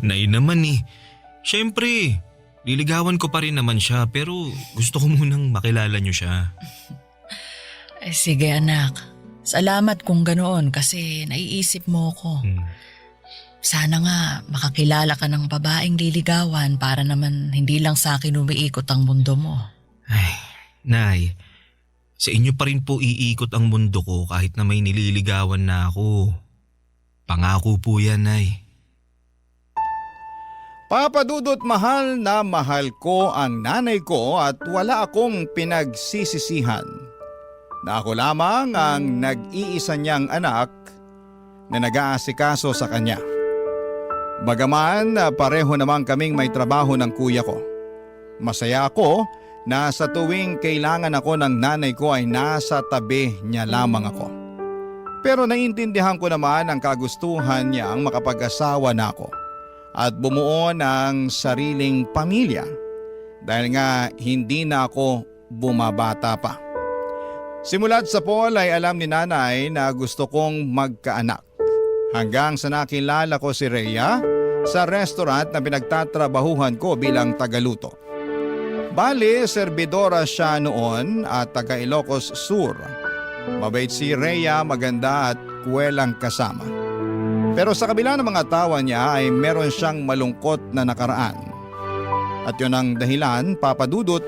[SPEAKER 7] Nay naman Siyempre, liligawan ko pa rin naman siya pero gusto ko munang makilala nyo siya.
[SPEAKER 6] Sige anak, salamat kung ganoon kasi naiisip mo ko. Sana nga makakilala ka ng babaeng liligawan para naman hindi lang sa akin umiikot ang mundo mo.
[SPEAKER 7] Nay, sa inyo pa rin po iikot ang mundo ko kahit na may nililigawan na ako. Pangako po yan, Nay.
[SPEAKER 1] Papa Dudut, mahal na mahal ko ang nanay ko at wala akong pinagsisisihan na ako lamang ang nag-iisa niyang anak na nag-aasikaso sa kanya. Bagaman pareho naman kaming may trabaho ng kuya ko. Masaya ako na sa tuwing kailangan ako ng nanay ko ay nasa tabi niya lamang ako. Pero naiintindihan ko naman ang kagustuhan niyang makapag-asawa na ako at bumuo ng sariling pamilya dahil nga hindi na ako bumabata pa. Simula't sa Paul ay alam ni nanay na gusto kong magkaanak hanggang sa nakilala ko si Rhea sa restaurant na pinagtatrabahuhan ko bilang tagaluto. Bali, serbidora siya noon at taga Ilocos Sur. Mabait si Rhea, maganda at kuwelang kasama. Pero sa kabila ng mga tawa niya ay meron siyang malungkot na nakaraan. At yun ang dahilan, Papa Dudut,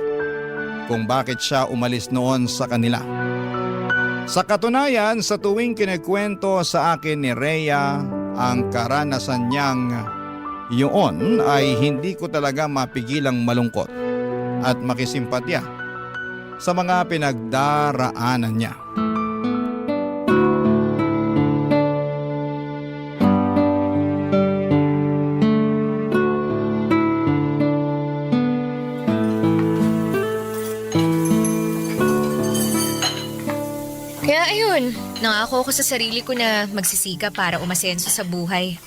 [SPEAKER 1] kung bakit siya umalis noon sa kanila. Sa katunayan, sa tuwing kinikwento sa akin ni Rhea ang karanasan niyang yun ay hindi ko talaga mapigilang malungkot at makisimpatya sa mga pinagdaraanan niya.
[SPEAKER 8] Kaya ayun, nangako ko sa sarili ko na magsisika para umasenso sa buhay.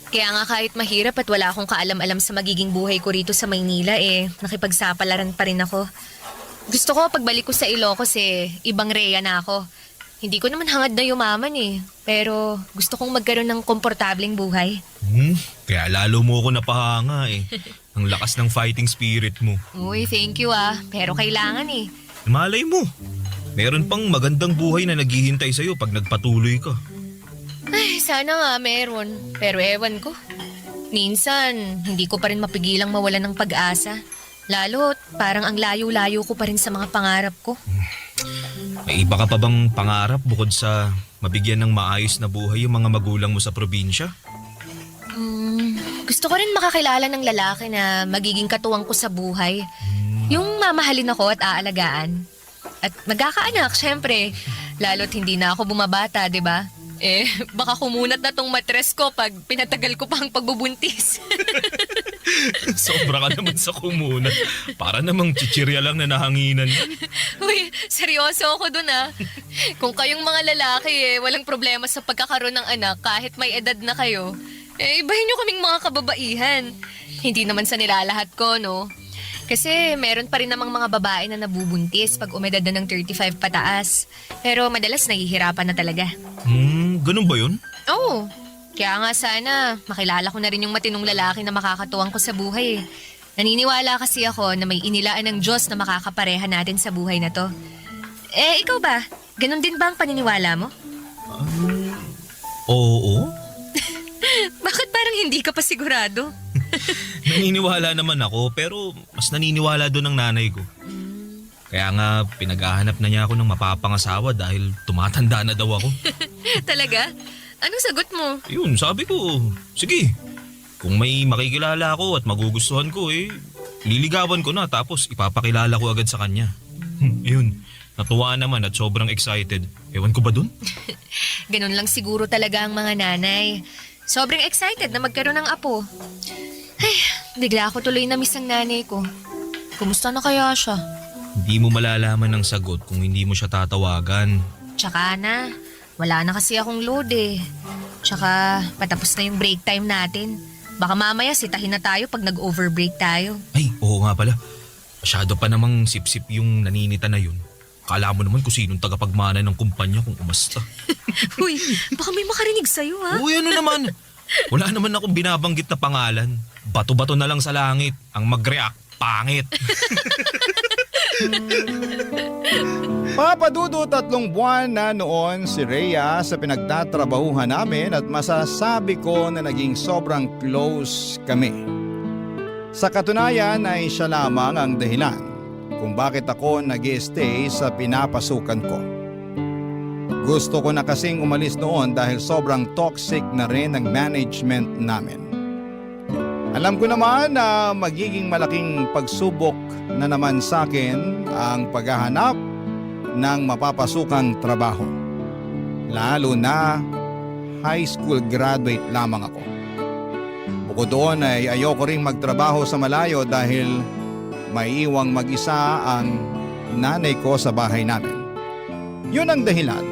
[SPEAKER 8] Kaya nga kahit mahirap at wala akong kaalam-alam sa magiging buhay ko rito sa Maynila nakipagsapalaran pa rin ako. Gusto ko pagbalik ko sa Ilocos ibang Rhea na ako. Hindi ko naman hangad na yumaman pero gusto kong magkaroon ng komportableng buhay.
[SPEAKER 7] Kaya lalo mo ako napahanga Ang lakas ng fighting spirit mo.
[SPEAKER 8] Uy, thank you pero kailangan
[SPEAKER 7] Malay mo, meron pang magandang buhay na naghihintay sa'yo pag nagpatuloy ka.
[SPEAKER 8] Ay, sana nga meron. Pero ewan ko. Minsan, hindi ko pa rin mapigilang mawalan ng pag-asa. Lalo't parang ang layo-layo ko pa rin sa mga pangarap ko.
[SPEAKER 7] May iba ka pa bang pangarap bukod sa mabigyan ng maayos na buhay yung mga magulang mo sa probinsya?
[SPEAKER 8] Gusto ko rin makakilala ng lalaki na magiging katuwang ko sa buhay. Yung mamahalin ako at aalagaan. At magkakaanak, syempre. Lalo't hindi na ako bumabata, di ba? Baka kumunat na tong matres ko pag pinatagal ko pa ang pagbubuntis.
[SPEAKER 7] Sobra ka naman sa kumunat. Para namang chichirya lang na nahanginan.
[SPEAKER 8] Uy, seryoso ako dun Kung kayong mga lalaki walang problema sa pagkakaroon ng anak kahit may edad na kayo, ibahin nyo kaming mga kababaihan. Hindi naman sa nilalahat ko, no? Kasi meron pa rin namang mga babae na nabubuntis pag umedad na ng 35 pataas. Pero madalas nahihirapan na talaga.
[SPEAKER 7] Ganun ba yun?
[SPEAKER 8] Oo. Kaya nga sana makilala ko na rin yung matinong lalaki na makakatuwang ko sa buhay. Naniniwala kasi ako na may inilaan ng Diyos na makakapareha natin sa buhay na to. Ikaw ba? Ganun din ba ang paniniwala mo?
[SPEAKER 7] Oo.
[SPEAKER 8] Bakit parang hindi ka pa sigurado?
[SPEAKER 7] Naniniwala naman ako pero mas naniniwala doon ang nanay ko. Kaya nga pinaghahanap na niya ako ng mapapangasawa dahil tumatanda na daw ako.
[SPEAKER 8] Talaga? Anong sagot mo?
[SPEAKER 7] Yun, sabi ko, sige, Kung may makikilala ako at magugustuhan ko liligawan ko na tapos ipapakilala ko agad sa kanya. Ayun, natuwa naman at sobrang excited. Ewan ko ba dun?
[SPEAKER 8] Ganun lang siguro talaga ang mga nanay. Sobrang excited na magkaroon ng apo. Ay, bigla ako tuloy na miss ang nanay ko. Kumusta na kaya siya?
[SPEAKER 7] Hindi mo malalaman ng sagot kung hindi mo siya tatawagan.
[SPEAKER 8] Tsaka na, wala na kasi akong load eh. Tsaka patapos na yung break time natin. Baka mamaya sitahin na tayo pag nag-overbreak tayo.
[SPEAKER 7] Ay, oo nga pala. Masyado pa namang sip-sip yung naninita na yun. Kala mo naman kung sinong tagapagmana ng kumpanya kung umasta.
[SPEAKER 8] Uy, baka may makarinig sa'yo ha?
[SPEAKER 7] Uy, ano naman? Wala naman akong binabanggit na pangalan. Bato-bato na lang sa langit. Ang mag-react, pangit.
[SPEAKER 1] Papadudo 3 buwan na noon si Rhea sa pinagtatrabahuhan namin at masasabi ko na naging sobrang close kami. Sa katunayan ay siya lamang ang dahilan kung bakit ako nag-stay sa pinapasukan ko. Gusto ko na kasing umalis noon dahil sobrang toxic na rin ang management namin. Alam ko naman na magiging malaking pagsubok na naman sa akin ang paghahanap ng mapapasukang trabaho. Lalo na high school graduate lamang ako. Bukod doon ay ayoko ring magtrabaho sa malayo dahil maiiwang mag-isa ang nanay ko sa bahay namin. Yun ang dahilan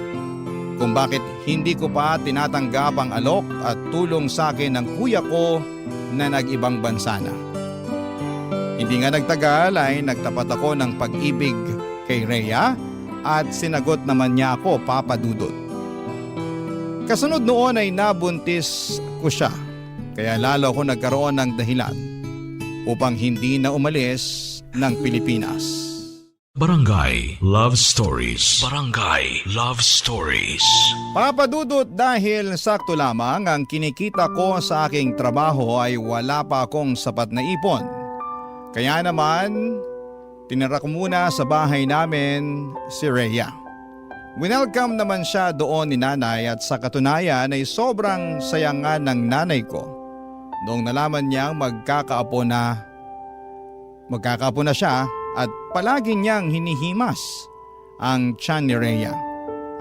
[SPEAKER 1] kung bakit hindi ko pa tinatanggap ang alok at tulong sa akin ng kuya ko na nag-ibang bansa na. Hindi nga nagtagal ay nagtapat ako ng pag-ibig kay Rhea at sinagot naman niya ako, Papa Dudut. Kasunod noon ay nabuntis ko siya, kaya lalo ako nagkaroon ng dahilan upang hindi na umalis ng Pilipinas.
[SPEAKER 5] Barangay Love Stories. Barangay Love Stories.
[SPEAKER 1] Papa Dudut, dahil sakto lamang ang kinikita ko sa aking trabaho ay wala pa akong sapat na ipon. Kaya naman, tinira ko muna sa bahay namin si Rhea. Winelcome naman siya doon ni nanay at sa katunayan ay sobrang sayangan ng nanay ko noong nalaman niyang magkakaapo na siya at palagi niyang hinihimas ang tiyan ni Rhea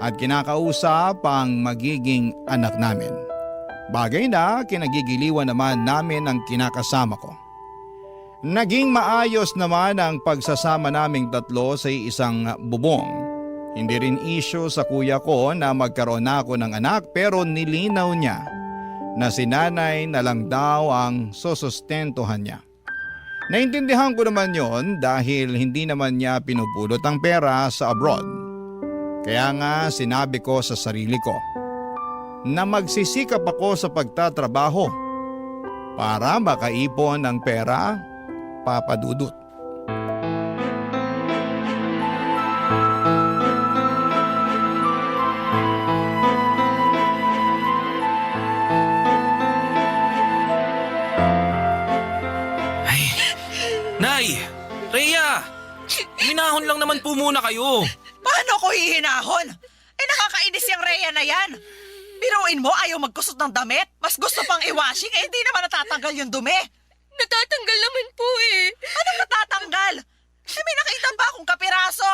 [SPEAKER 1] at kinakausap ang magiging anak namin. Bagay na kinagigiliwan naman namin ang kinakasama ko. Naging maayos naman ang pagsasama naming 3 sa isang bubong. Hindi rin issue sa kuya ko na magkaroon na ako ng anak pero nilinaw niya na si nanay na lang daw ang susustentuhan niya. Naintindihan ko naman yon dahil hindi naman niya pinupulot ang pera sa abroad. Kaya nga sinabi ko sa sarili ko na magsisikap ako sa pagtatrabaho para makaipon ng pera, Papa Dudut.
[SPEAKER 7] Ay, Nay! Rhea! Minahon lang naman po muna kayo.
[SPEAKER 9] Paano ko hihinahon? Nakakainis yung Rhea na yan. Biruin mo, ayaw magkusot ng damit. Mas gusto pang i-washing, hindi naman natatanggal yung dumi.
[SPEAKER 8] Natatanggal naman po eh.
[SPEAKER 9] Anong natatanggal? May nakita ba akong kapiraso?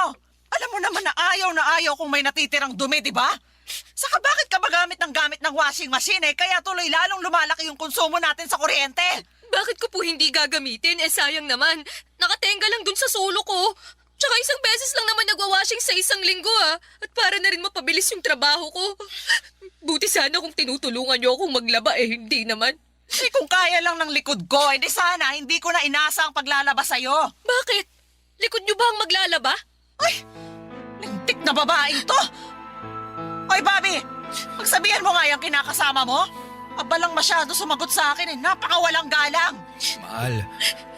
[SPEAKER 9] Alam mo naman na ayaw kung may natitirang dumi, di ba? Saka bakit ka ba gamit ng washing machine kaya tuloy lalong lumalaki yung konsumo natin sa kuryente?
[SPEAKER 10] Bakit ko po hindi gagamitin? Sayang naman. Nakatenga lang dun sa solo ko. Tsaka isang beses lang naman nagwa-washing sa isang linggo At para na rin mapabilis yung trabaho ko. Buti sana kung tinutulungan niyo akong maglaba hindi naman.
[SPEAKER 9] Kung kaya lang ng likod ko, di sana hindi ko na inasa ang paglalaba sa'yo.
[SPEAKER 10] Bakit? Likod niyo ba ang maglalaba?
[SPEAKER 9] Ay, lintik na babaeng to! Hoy, Bobby! Magsabihan mo nga yung kinakasama mo. Abalang masyado sumagot sa akin napakawalang galang.
[SPEAKER 7] Mahal,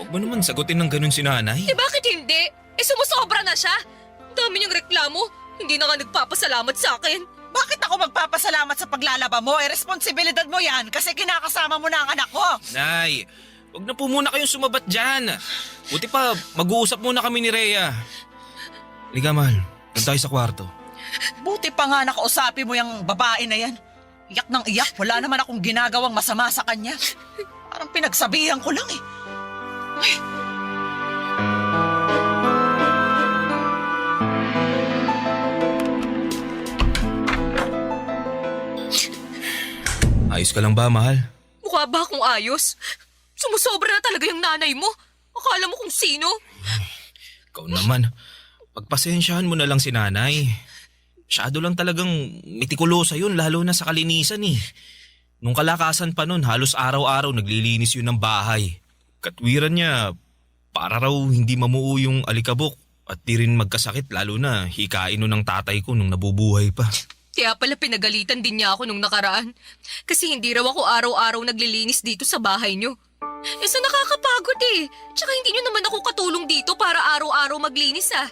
[SPEAKER 7] huwag mo naman sagutin ng ganun si nanay.
[SPEAKER 10] Bakit hindi? Sumusobra na siya. Ang dami niyang reklamo. Hindi na nga nagpapasalamat sa akin.
[SPEAKER 9] Bakit ako magpapasalamat sa paglalaba mo? Responsibilidad mo yan kasi kinakasama mo na ang anak ko.
[SPEAKER 7] Nay, huwag na po muna kayong sumabat dyan. Buti pa, mag-uusap muna kami ni Rhea. Liga, mahal. Doon tayo sa kwarto.
[SPEAKER 9] Buti pa nga nakausapin mo yung babae na yan. Iyak ng iyak, wala naman akong ginagawang masama sa kanya. Parang pinagsabihan ko lang eh. Ay.
[SPEAKER 7] Ayos ka lang ba, mahal?
[SPEAKER 10] Mukha ba akong ayos? Sumusobra na talaga yung nanay mo. Akala mo kung sino?
[SPEAKER 7] Ikaw naman. Pagpasensyahan mo na lang si nanay. Masyado lang talagang mitikulosa yun, lalo na sa kalinisan eh. Nung kalakasan pa nun, halos araw-araw naglilinis yun ng bahay. Katwiran niya, para raw hindi mamuo yung alikabok at di rin magkasakit, lalo na hikain nun ng tatay ko nung nabubuhay pa.
[SPEAKER 10] Kaya pala pinagalitan din niya ako nung nakaraan. Kasi hindi raw ako araw-araw naglilinis dito sa bahay niyo. Sa nakakapagod eh. Tsaka hindi niyo naman ako katulong dito para araw-araw maglinis ah.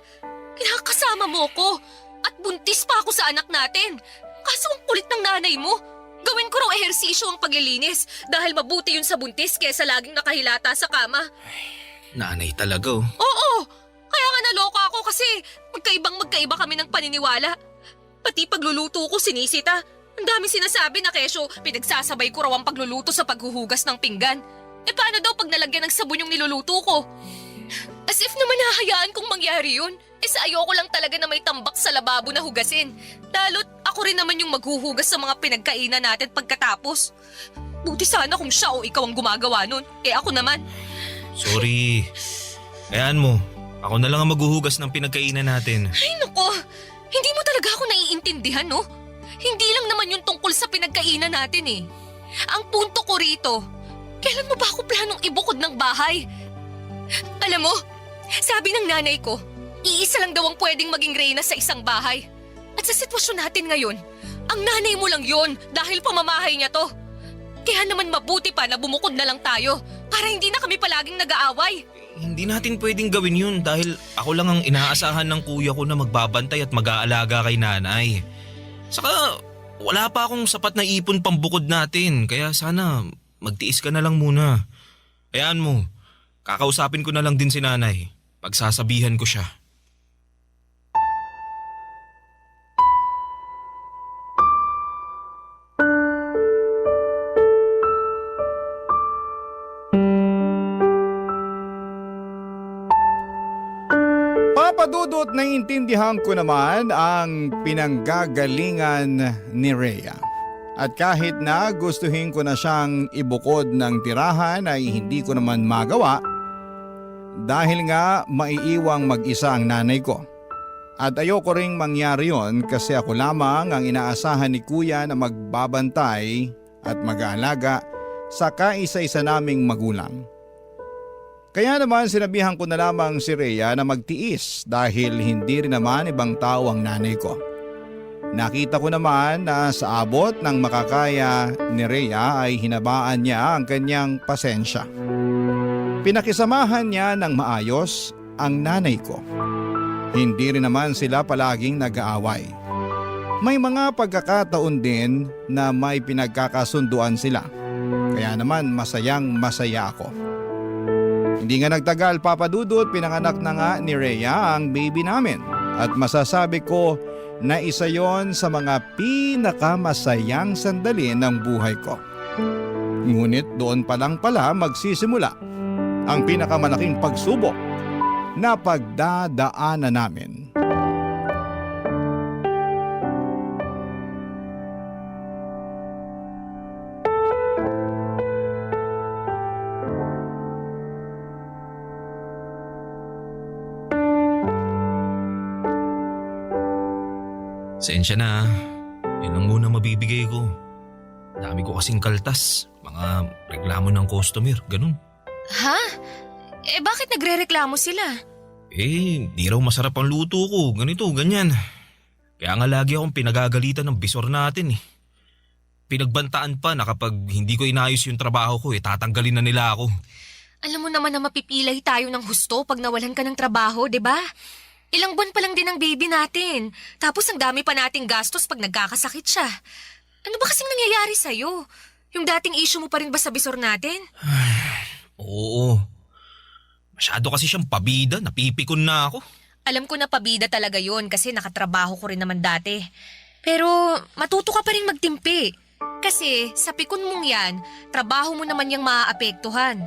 [SPEAKER 10] Kinakasama mo ko. At buntis pa ako sa anak natin. Kaso ang kulit ng nanay mo. Gawin ko raw ehersisyo ang paglilinis dahil mabuti yun sa buntis kesa laging nakahilata sa kama.
[SPEAKER 7] Nanay talaga oh.
[SPEAKER 10] Oo! Kaya nga naloka ako kasi magkaiba kami ng paniniwala. Pati pagluluto ko sinisita. Ang daming sinasabi na kesyo pinagsasabay ko raw ang pagluluto sa paghuhugas ng pinggan. Paano daw pag nalagyan ng sabon yung niluluto ko? As if naman hahayaan kong mangyari yun. Sa ayoko lang talaga na may tambak sa lababo na hugasin. Lalo't ako rin naman yung maghuhugas sa mga pinagkainan natin pagkatapos. Buti sana kung siya o ikaw ang gumagawa nun. Ako naman.
[SPEAKER 7] Sorry. Ayan mo, ako na lang ang maghuhugas ng pinagkainan natin.
[SPEAKER 10] Ay nako, hindi mo talaga ako naiintindihan no? Hindi lang naman yung tungkol sa pinagkainan natin eh. Ang punto ko rito, kailan mo ba ako planong ibukod ng bahay? Alam mo, sabi ng nanay ko, iisa lang daw ang pwedeng maging reyna sa isang bahay. At sa sitwasyon natin ngayon, ang nanay mo lang yon dahil pamamahay niya to. Kaya naman mabuti pa na bumukod na lang tayo para hindi na kami palaging nag-aaway.
[SPEAKER 7] Hindi natin pwedeng gawin yun dahil ako lang ang inaasahan ng kuya ko na magbabantay at mag-aalaga kay nanay. Saka wala pa akong sapat na ipon pambukod natin kaya sana magtiis ka na lang muna. Ayan mo, kakausapin ko na lang din si nanay. Pagsasabihan ko siya.
[SPEAKER 1] Papadudot naiintindihan ko naman ang pinanggagalingan ni Rhea. At kahit na gustuhin ko na siyang ibukod ng tirahan ay hindi ko naman magawa dahil nga maiiwang mag-isa ang nanay ko. At ayoko ring mangyari yon kasi ako lamang ang inaasahan ni kuya na magbabantay at mag-aalaga sa kaisa-isa naming magulang. Kaya naman sinabihan ko na lamang si Rhea na magtiis dahil hindi rin naman ibang tao ang nanay ko. Nakita ko naman na sa abot ng makakaya ni Rhea ay hinabaan niya ang kanyang pasensya. Pinakisamahan niya ng maayos ang nanay ko. Hindi rin naman sila palaging nag-aaway. May mga pagkakataon din na may pinagkakasunduan sila. Kaya naman masayang masaya ako. Hindi nga nagtagal papadudot, pinanganak na nga ni Rhea ang baby namin. At masasabi ko na isa yon sa mga pinakamasayang sandali ng buhay ko. Ngunit doon pa lang pala magsisimula ang pinakamalaking pagsubok na pagdadaanan namin.
[SPEAKER 7] Sensya na, yun lang muna mabibigay ko. Dami ko kasing kaltas, mga reklamo ng customer, ganun.
[SPEAKER 8] Ha? Bakit nagre-reklamo sila?
[SPEAKER 7] Di raw masarap ang luto ko, ganito, ganyan. Kaya nga lagi akong pinagagalitan ng bisor natin eh. Pinagbantaan pa na kapag hindi ko inayos yung trabaho ko tatanggalin na nila ako.
[SPEAKER 8] Alam mo naman na mapipilay tayo ng husto pag nawalan ka ng trabaho, di ba? Ilang buwan pa lang din ang baby natin. Tapos ang dami pa nating gastos pag nagkakasakit siya. Ano ba kasing nangyayari sa'yo? Yung dating issue mo pa rin ba sa bisor natin?
[SPEAKER 7] Oo. Masyado kasi siyang pabida, napipikon na ako.
[SPEAKER 8] Alam ko na pabida talaga yon kasi nakatrabaho ko rin naman dati. Pero matuto ka pa rin magtimpi. Kasi sa pikon mong yan, trabaho mo naman yung maaapektuhan.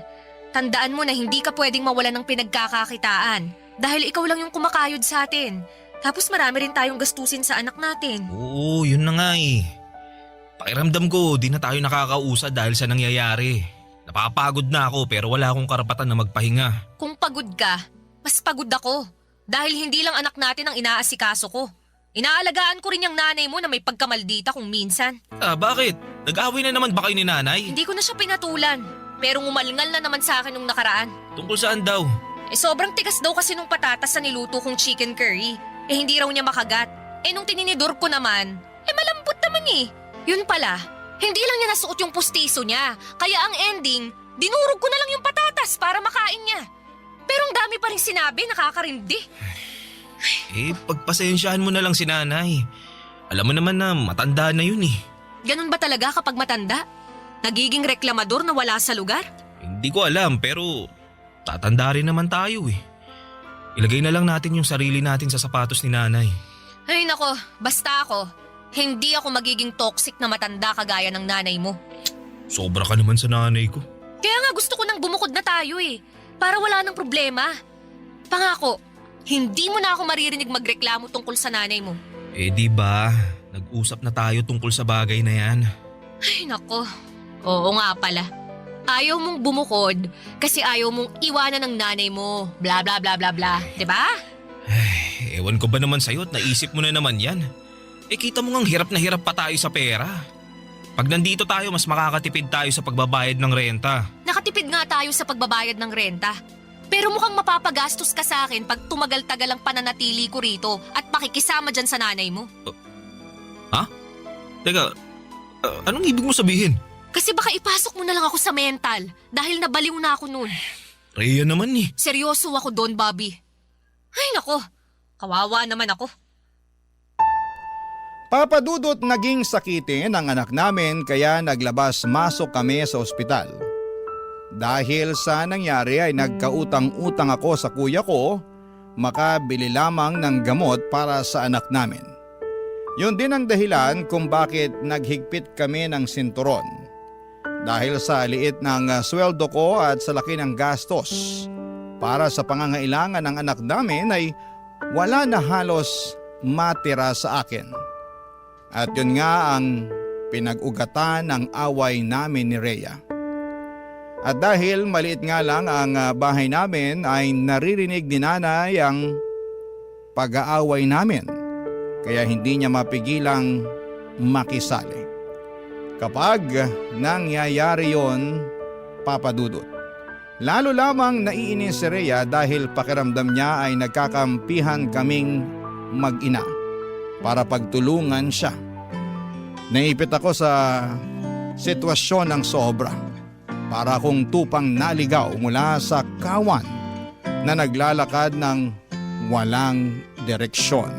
[SPEAKER 8] Tandaan mo na hindi ka pwedeng mawalan ng pinagkakakitaan dahil ikaw lang yung kumakayod sa atin. Tapos marami rin tayong gastusin sa anak natin.
[SPEAKER 7] Oo, yun na nga eh. Pakiramdam ko, di na tayo nakakausad dahil sa nangyayari. Napapagod na ako pero wala akong karapatan na magpahinga.
[SPEAKER 8] Kung pagod ka, mas pagod ako. Dahil hindi lang anak natin ang inaasikaso ko. Inaalagaan ko rin yung nanay mo na may pagkamaldita kung minsan.
[SPEAKER 7] Ah, bakit? Nag-away na naman ba kayo ni nanay?
[SPEAKER 8] Hindi ko na siya pinatulan. Pero ngumalingal na naman sa akin nung nakaraan.
[SPEAKER 7] Tungkol saan daw?
[SPEAKER 8] Sobrang tigas daw kasi nung patatas na niluto kong chicken curry. Hindi raw niya makagat. Nung tininidor ko naman, malambot naman eh. Yun pala, hindi lang niya nasuot yung pustiso niya. Kaya ang ending, dinurog ko na lang yung patatas para makain niya. Pero ang dami pa rin sinabi, nakakarindi.
[SPEAKER 7] Pagpasensyahan mo na lang si nanay. Alam mo naman na matanda na yun eh.
[SPEAKER 8] Ganun ba talaga kapag matanda? Nagiging reklamador na wala sa lugar?
[SPEAKER 7] Hindi ko alam pero tatanda rin naman tayo eh. Ilagay na lang natin yung sarili natin sa sapatos ni nanay.
[SPEAKER 8] Ay nako, basta ako. Hindi ako magiging toxic na matanda kagaya ng nanay mo.
[SPEAKER 7] Sobra ka naman sa nanay ko.
[SPEAKER 8] Kaya nga gusto ko nang bumukod na tayo eh. Para wala nang problema. Pangako, hindi mo na ako maririnig magreklamo tungkol sa nanay mo.
[SPEAKER 7] Di ba? Nag-usap na tayo tungkol sa bagay na yan.
[SPEAKER 8] Ay nako, oo nga pala. Ayaw mong bumukod kasi ayaw mong iwanan ng nanay mo. Bla bla bla bla bla. Diba?
[SPEAKER 7] Ewan ko ba naman sa'yo at naisip mo na naman yan. Kita mo ngang hirap na hirap pa tayo sa pera. Pag nandito tayo, mas makakatipid tayo sa pagbabayad ng renta.
[SPEAKER 8] Nakatipid nga tayo sa pagbabayad ng renta. Pero mukhang mapapagastos ka sa akin pag tumagal-tagal ang pananatili ko rito at pakikisama dyan sa nanay mo.
[SPEAKER 7] Ha? Teka, anong ibig mo sabihin?
[SPEAKER 8] Kasi baka ipasok mo na lang ako sa mental dahil nabaliw na ako nun.
[SPEAKER 7] Rhea naman eh.
[SPEAKER 8] Seryoso ako doon, Bobby. Ay nako, kawawa naman ako.
[SPEAKER 1] Papadudot naging sakitin ang anak namin kaya naglabas-masok kami sa ospital. Dahil sa nangyari ay nagkautang-utang ako sa kuya ko, makabili lamang ng gamot para sa anak namin. Yun din ang dahilan kung bakit naghigpit kami ng sinturon. Dahil sa liit ng sweldo ko at sa laki ng gastos, para sa pangangailangan ng anak namin ay wala na halos matira sa akin. At yun nga ang pinag-ugatan ng away namin ni Rhea. At dahil maliit nga lang ang bahay namin ay naririnig ni nanay ang pag-aaway namin. Kaya hindi niya mapigilang makisali. Kapag nangyayari yon, papadudot. Lalo lamang naiinis si Rhea dahil pakiramdam niya ay nagkakampihan kaming mag-ina para pagtulungan siya. Naipit ako sa sitwasyon ng sobra. Para akong tupang naligaw mula sa kawan na naglalakad ng walang direksyon.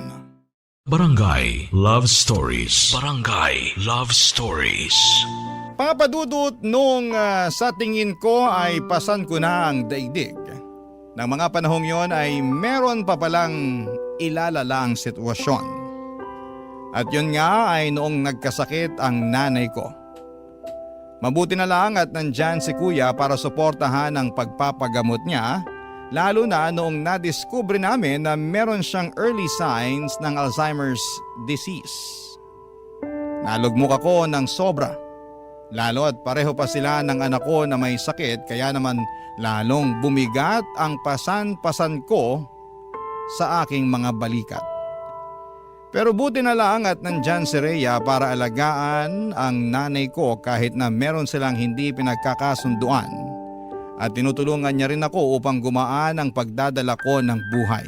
[SPEAKER 5] Barangay Love Stories. Barangay Love Stories.
[SPEAKER 1] Papadudot nung sa tingin ko ay pasan ko na ang daigdig. Nang mga panahong yon ay meron pa palang ilalala ang sitwasyon. At yun nga ay noong nagkasakit ang nanay ko. Mabuti na lang at nandyan si kuya para suportahan ang pagpapagamot niya, lalo na noong nadiskubre namin na meron siyang early signs ng Alzheimer's disease. Nalugmok ako ng sobra, lalo at pareho pa sila ng anak ko na may sakit kaya naman lalong bumigat ang pasan-pasan ko sa aking mga balikat. Pero buti na lang at nandyan si Rhea para alagaan ang nanay ko kahit na meron silang hindi pinagkakasunduan. At tinutulungan niya rin ako upang gumaan ang pagdadala ko ng buhay.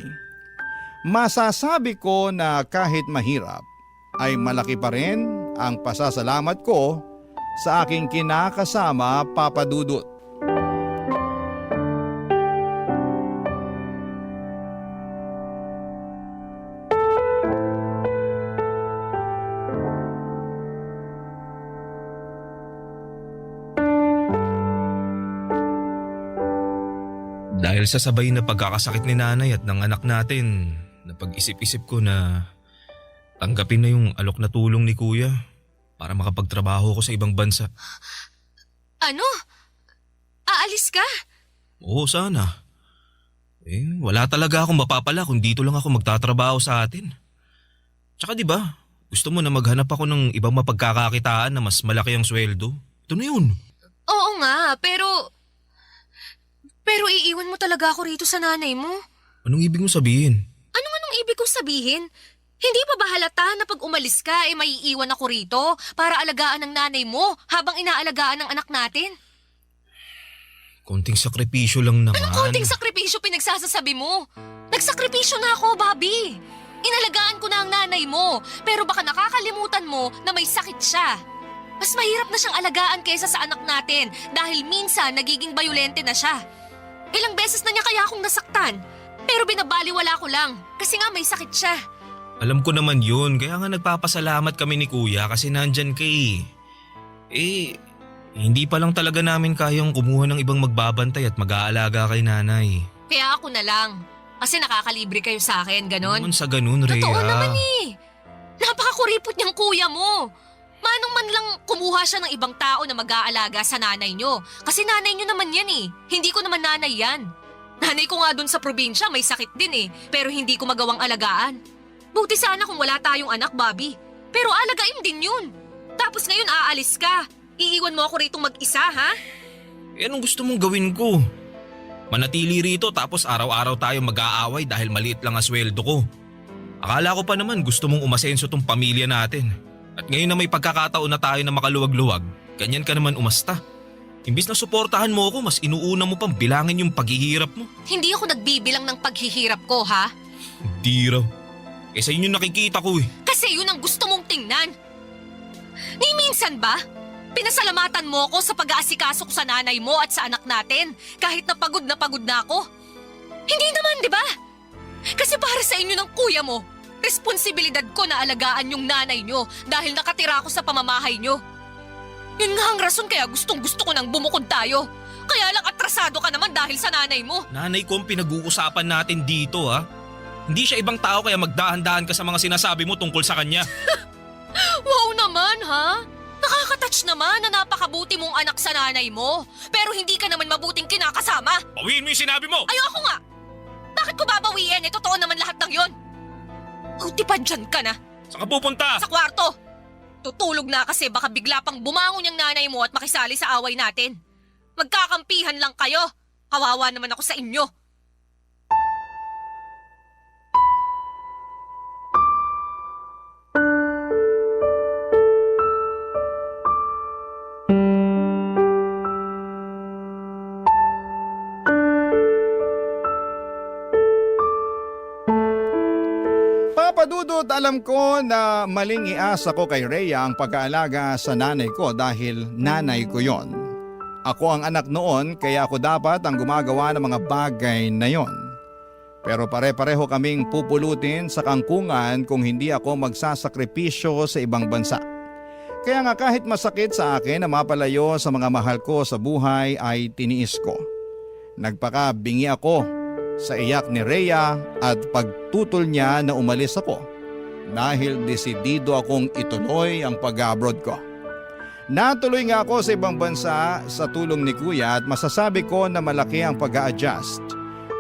[SPEAKER 1] Masasabi ko na kahit mahirap ay malaki pa rin ang pasasalamat ko sa aking kinakasama, Papadudot.
[SPEAKER 7] Dahil sa sabay na pagkakasakit ni nanay at ng anak natin, napag-isip-isip ko na tanggapin na yung alok na tulong ni kuya. para makapagtrabaho ko sa ibang bansa.
[SPEAKER 10] Ano? Aalis ka?
[SPEAKER 7] Oo, sana. Wala talaga akong mapapala kung dito lang ako magtatrabaho sa atin. Tsaka 'di ba, gusto mo na maghanap ako ng ibang mapagkakakitaan na mas malaki ang sweldo? Ito na yun.
[SPEAKER 10] Oo nga, pero iiwan mo talaga ako rito sa nanay mo?
[SPEAKER 7] Anong ibig mo sabihin?
[SPEAKER 10] Anong ibig kong sabihin? Hindi pa ba halata na pag umalis ka maiiwan ako rito para alagaan ng nanay mo habang inaalagaan ng anak natin?
[SPEAKER 7] Konting sakripisyo lang naman.
[SPEAKER 10] Anong konting sakripisyo pinagsasasabi mo? Nagsakripisyo na ako, Bobby. Inalagaan ko na ang nanay mo, pero baka nakakalimutan mo na may sakit siya. Mas mahirap na siyang alagaan kaysa sa anak natin dahil minsan nagiging bayolente na siya. Ilang beses na niya kaya akong nasaktan, pero binabaliwala ko lang kasi nga may sakit siya.
[SPEAKER 7] Alam ko naman yun, kaya nga nagpapasalamat kami ni Kuya kasi nandyan ka eh. Hindi pa lang talaga namin kayang kumuha ng ibang magbabantay at mag-aalaga kay nanay.
[SPEAKER 10] Kaya ako na lang, kasi nakakalibre kayo sa akin, ganon.
[SPEAKER 7] Naman sa ganun, Rhea.
[SPEAKER 10] Totoo naman eh. Napakakuripot niyang kuya mo. Manong man lang kumuha siya ng ibang tao na mag-aalaga sa nanay niyo. Kasi nanay niyo naman yan eh. Hindi ko naman nanay yan. Nanay ko nga dun sa probinsya may sakit din eh. Pero hindi ko magawang alagaan. Buti sana kung wala tayong anak, Bobby. Pero alagain din yun. Tapos ngayon aalis ka. Iiwan mo ako rito mag-isa, ha?
[SPEAKER 7] Anong gusto mong gawin ko? Manatili rito tapos araw-araw tayo mag-aaway dahil maliit lang ang sweldo ko. Akala ko pa naman gusto mong umasenso tong pamilya natin. At ngayon na may pagkakataon na tayo na makaluwag-luwag, ganyan ka naman umasta. Imbis na suportahan mo ako, mas inuuna mo pang bilangin yung paghihirap mo.
[SPEAKER 10] Hindi ako nagbibilang ng paghihirap ko, ha?
[SPEAKER 7] Hindi raw. Sa inyo nakikita ko eh.
[SPEAKER 10] Kasi yun ang gusto mong tingnan. Ni minsan ba? Pinasalamatan mo ako sa pag-aasikaso ko sa nanay mo at sa anak natin kahit na pagod na ako. Hindi naman, di ba? Kasi para sa inyo ng kuya mo, responsibilidad ko na alagaan yung nanay nyo dahil nakatira ako sa pamamahay nyo. Yun nga ang rason kaya gustong-gusto ko nang bumukod tayo. Kaya lang atrasado ka naman dahil sa nanay mo.
[SPEAKER 7] Nanay ko ang pinag-uusapan natin dito ha. Hindi siya ibang tao kaya magdahan-dahan ka sa mga sinasabi mo tungkol sa kanya.
[SPEAKER 10] Wow naman ha? Nakakatouch naman na napakabuti mong anak sa nanay mo. Pero hindi ka naman mabuting kinakasama.
[SPEAKER 7] Bawiin mo yung sinabi mo!
[SPEAKER 10] Ayoko nga! Bakit ko babawiin? Totoo naman lahat ng yon. Buti pa dyan ka na.
[SPEAKER 7] Saan ka pupunta?
[SPEAKER 10] Sa kwarto. Tutulog na kasi baka bigla pang bumangon yung nanay mo at makisali sa away natin. Magkakampihan lang kayo. Kawawa naman ako sa inyo.
[SPEAKER 1] Papadudod, alam ko na maling iasa ko kay Rhea ang pag-aalaga sa nanay ko dahil nanay ko yon. Ako ang anak noon kaya ako dapat ang gumagawa ng mga bagay na yon. Pero pare-pareho kaming pupulutin sa kangkungan kung hindi ako magsasakripisyo sa ibang bansa. Kaya nga kahit masakit sa akin na mapalayo sa mga mahal ko sa buhay ay tiniis ko. Nagpakabingi ako sa iyak ni Rhea at pagtutol niya na umalis ako dahil desidido akong ituloy ang pag-abroad ko. Natuloy nga ako sa ibang bansa sa tulong ni Kuya at masasabi ko na malaki ang pag-a-adjust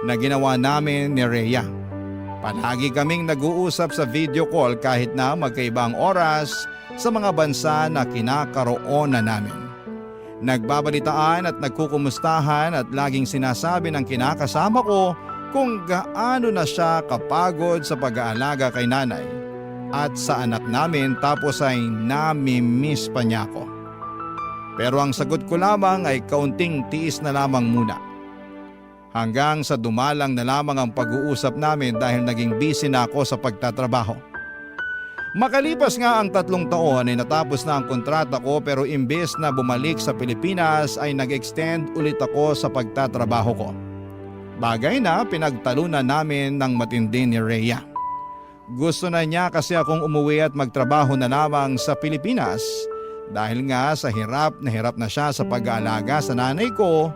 [SPEAKER 1] na ginawa namin ni Rhea. Palagi kaming nag-uusap sa video call kahit na magkaibang oras sa mga bansa na kinakaroonan namin. Nagbabalitaan at nagkukumustahan at laging sinasabi ng kinakasama ko kung gaano na siya kapagod sa pag-aalaga kay nanay at sa anak namin tapos ay nami-miss pa niya ako. Pero ang sagot ko lamang ay kaunting tiis na lamang muna. Hanggang sa dumalang na lamang ang pag-uusap namin dahil naging busy na ako sa pagtatrabaho. Makalipas nga ang 3 taon ay natapos na ang kontrata ko pero imbes na bumalik sa Pilipinas ay nag-extend ulit ako sa pagtatrabaho ko. Bagay na pinagtalunan namin ng matindi ni Rhea. Gusto na niya kasi akong umuwi at magtrabaho na lamang sa Pilipinas dahil nga sa hirap na siya sa pag-aalaga sa nanay ko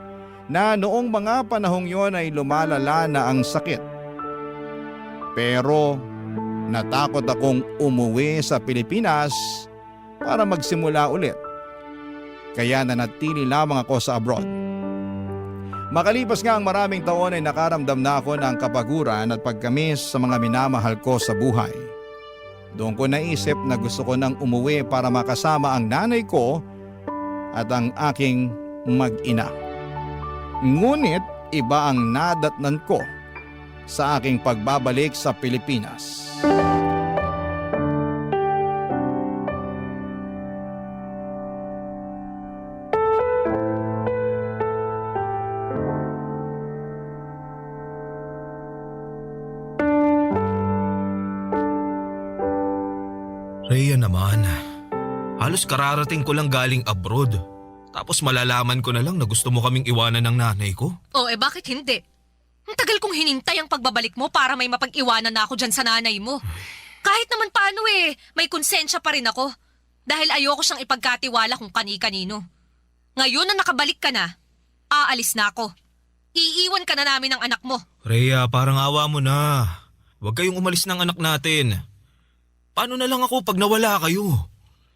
[SPEAKER 1] na noong mga panahong yon ay lumalala na ang sakit. Pero natakot akong umuwi sa Pilipinas para magsimula ulit. Kaya nanatili lamang ako sa abroad. Makalipas nga ang maraming taon ay nakaramdam na ako ng kapaguran at pagkamis sa mga minamahal ko sa buhay. Doon ko naisip na gusto ko nang umuwi para makasama ang nanay ko at ang aking mag-ina. Ngunit iba ang nadatnan ko sa aking pagbabalik sa Pilipinas.
[SPEAKER 7] Rhea naman, halos kararating ko lang galing abroad. Tapos malalaman ko na lang na gusto mo kaming iwanan ng nanay ko.
[SPEAKER 10] Bakit hindi? Ang tagal kong hinintay ang pagbabalik mo para may mapag-iwanan na ako dyan sa nanay mo. Kahit naman paano may konsensya pa rin ako. Dahil ayoko siyang ipagkatiwala kung kani-kanino. Ngayon na nakabalik ka na, aalis na ako. Iiwan ka na namin ng anak mo.
[SPEAKER 7] Rhea, parang awa mo na. Huwag kayong umalis ng anak natin. Paano na lang ako pag nawala kayo?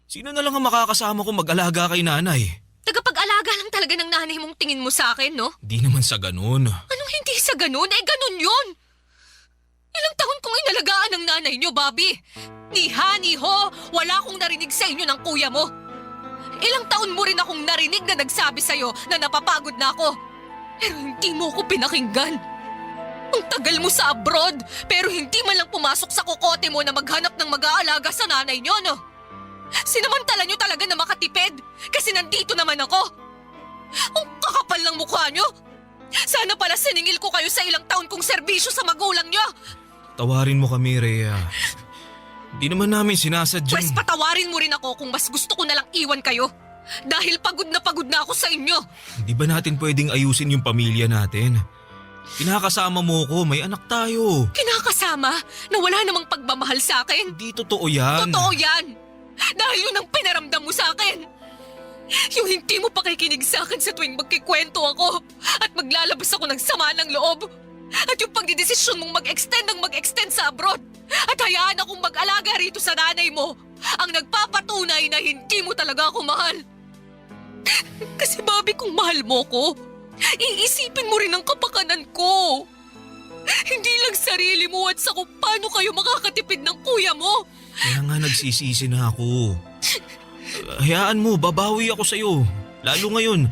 [SPEAKER 7] Sino na lang ang makakasama ko mag-alaga kay nanay?
[SPEAKER 10] Tagapag-alaga lang talaga ng nanay mong tingin mo sa akin, no?
[SPEAKER 7] Di naman sa ganun.
[SPEAKER 10] Anong hindi sa ganun? Ganun yun! Ilang taon kong inalagaan ng nanay niyo, Bobby. Ni ha, ni ho, wala akong narinig sa inyo ng kuya mo. Ilang taon mo rin akong narinig na nagsabi sa'yo na napapagod na ako. Pero hindi mo ko pinakinggan. Ang tagal mo sa abroad, pero hindi man lang pumasok sa kokote mo na maghanap ng mag-aalaga sa nanay niyo, no? Sinamantala niyo talaga na makatipid kasi nandito naman ako. Ang kakapal ng mukha niyo. Sana pala siningil ko kayo sa ilang taon kong serbisyo sa magulang niyo.
[SPEAKER 7] Tawarin mo kami, Rhea. Di naman namin sinasadya.
[SPEAKER 10] Pwes patawarin mo rin ako kung mas gusto ko na lang iwan kayo. Dahil pagod na ako sa inyo.
[SPEAKER 7] Di ba natin pwedeng ayusin yung pamilya natin? Kinakasama mo ko, may anak tayo.
[SPEAKER 10] Kinakasama na wala namang pagmamahal sa akin.
[SPEAKER 7] Di totoo yan.
[SPEAKER 10] Totoo yan. Dahil yun ang pinaramdam mo sa akin. Yung hindi mo pakikinig sa akin sa tuwing magkikwento ako at maglalabas ako ng sama ng loob. At yung pagdidesisyon mong mag-extend sa abroad at hayaan akong mag-alaga rito sa nanay mo ang nagpapatunay na hindi mo talaga ako mahal. Kasi Bobby, kung mahal mo ko, iisipin mo rin ang kapakanan ko. Hindi lang sarili mo at sa kung paano kayo makakatipid ng kuya mo.
[SPEAKER 7] Kaya nga nagsisisi na ako. Hayaan mo, babawi ako sa'yo. Lalo ngayon,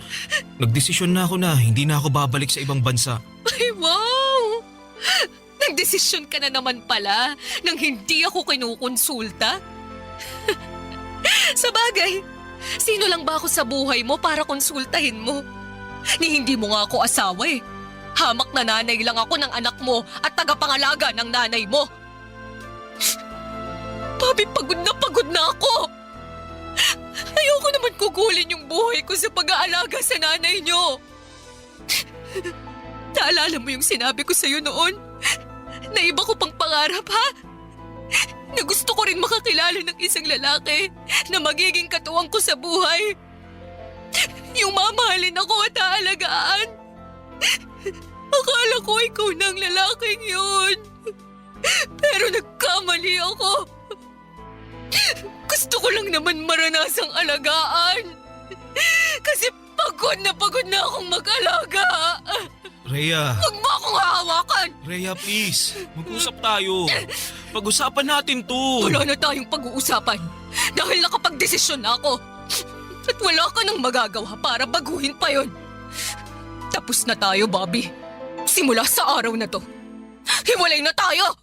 [SPEAKER 7] nagdesisyon na ako na hindi na ako babalik sa ibang bansa.
[SPEAKER 10] Ay, wow! Nagdesisyon ka na naman pala nang hindi ako kinukonsulta. Sa bagay, sino lang ba ako sa buhay mo para konsultahin mo? Ni hindi mo nga ako asawa eh. Hamak na nanay lang ako ng anak mo at tagapangalaga ng nanay mo. Bobby, pagod na ako. Ayoko naman gugulin yung buhay ko sa pag-aalaga sa nanay niyo. Naalala mo yung sinabi ko sa'yo noon? Na iba ko pang pangarap, ha? Na gusto ko rin makakilala ng isang lalaki na magiging katuwang ko sa buhay. Yung mamahalin ako at aalagaan. Akala ko ikaw na ang lalaking yun. Pero nagkamali ako. Gusto ko lang naman maranasang alagaan. Kasi pagod na akong mag-alaga.
[SPEAKER 7] Rhea.
[SPEAKER 10] Huwag mo akong hahawakan.
[SPEAKER 7] Rhea, please. Mag-usap tayo. Pag-usapan natin to.
[SPEAKER 10] Wala na tayong pag-uusapan. Dahil nakapag-desisyon na ako. At wala ka nang magagawa para baguhin pa yon. Tapos na tayo, Bobby. Simula sa araw na to. Hiwalay na tayo!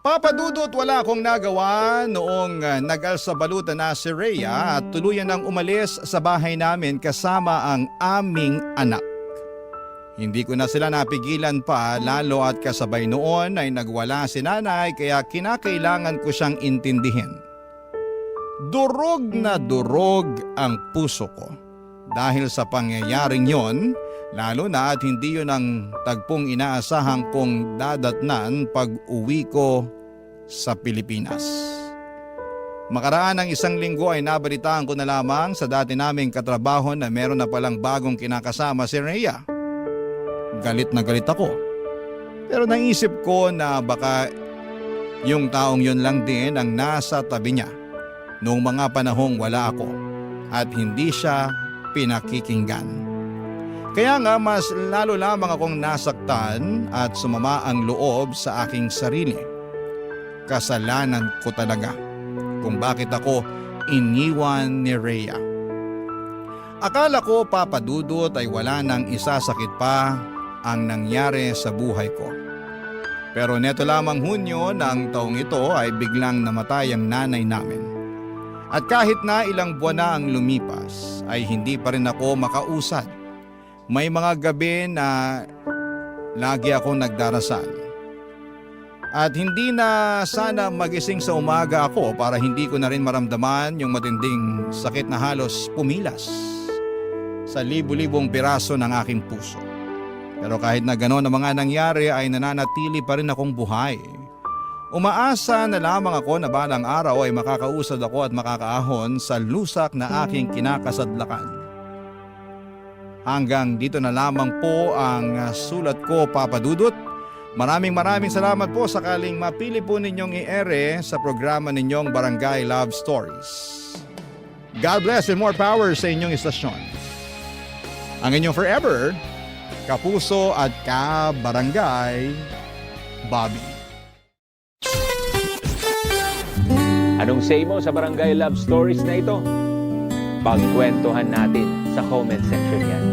[SPEAKER 1] Papadudot, wala akong nagawa noong nag-alsabalutan na si Rhea at tuluyan nang umalis sa bahay namin kasama ang aming anak. Hindi ko na sila napigilan pa, lalo at kasabay noon ay nagwala si nanay, kaya kinakailangan ko siyang intindihin. Durog na durog ang puso ko dahil sa pangyayaring yon, lalo na at hindi yun ang tagpong inaasahan kong dadatnan pag uwi ko sa Pilipinas. Makaraan ng isang linggo ay nabalitaan ko na lamang sa dati naming katrabaho na meron na palang bagong kinakasama si Rhea. Galit na galit ako. Pero naisip ko na baka Yung taong yun lang din ang nasa tabi niya noong mga panahong wala ako at hindi siya pinakikinggan. Kaya nga mas lalo lamang akong nasaktan at sumama ang loob sa aking sarili. Kasalanan ko talaga kung bakit ako iniwan ni Rhea. Akala ko, Papa Dudut, ay wala nang isasakit pa ang nangyari sa buhay ko. Pero neto lamang Hunyo ng taong ito ay biglang namatay ang nanay namin. At kahit na ilang buwan na ang lumipas ay hindi pa rin ako makausad. May mga gabi na lagi akong nagdarasal. At hindi na sana magising sa umaga ako para hindi ko na rin maramdaman yung matinding sakit na halos pumilas sa libu-libong piraso ng aking puso. Pero kahit na gano'n ang mga nangyari ay nananatili pa rin akong buhay. Umaasa na lamang ako na balang araw ay makakausad ako at makakaahon sa lusak na aking kinakasadlakan. Hanggang dito na lamang po ang sulat ko, Papa Dudut. Maraming salamat po sakaling mapili po ninyong i-ere sa programa ninyong Barangay Love Stories. God bless and more power sa inyong istasyon. Ang inyong forever, kapuso at kabarangay, Bobby.
[SPEAKER 11] Anong say mo sa Barangay Love Stories na ito? Pagkwentuhan natin sa comment section yan.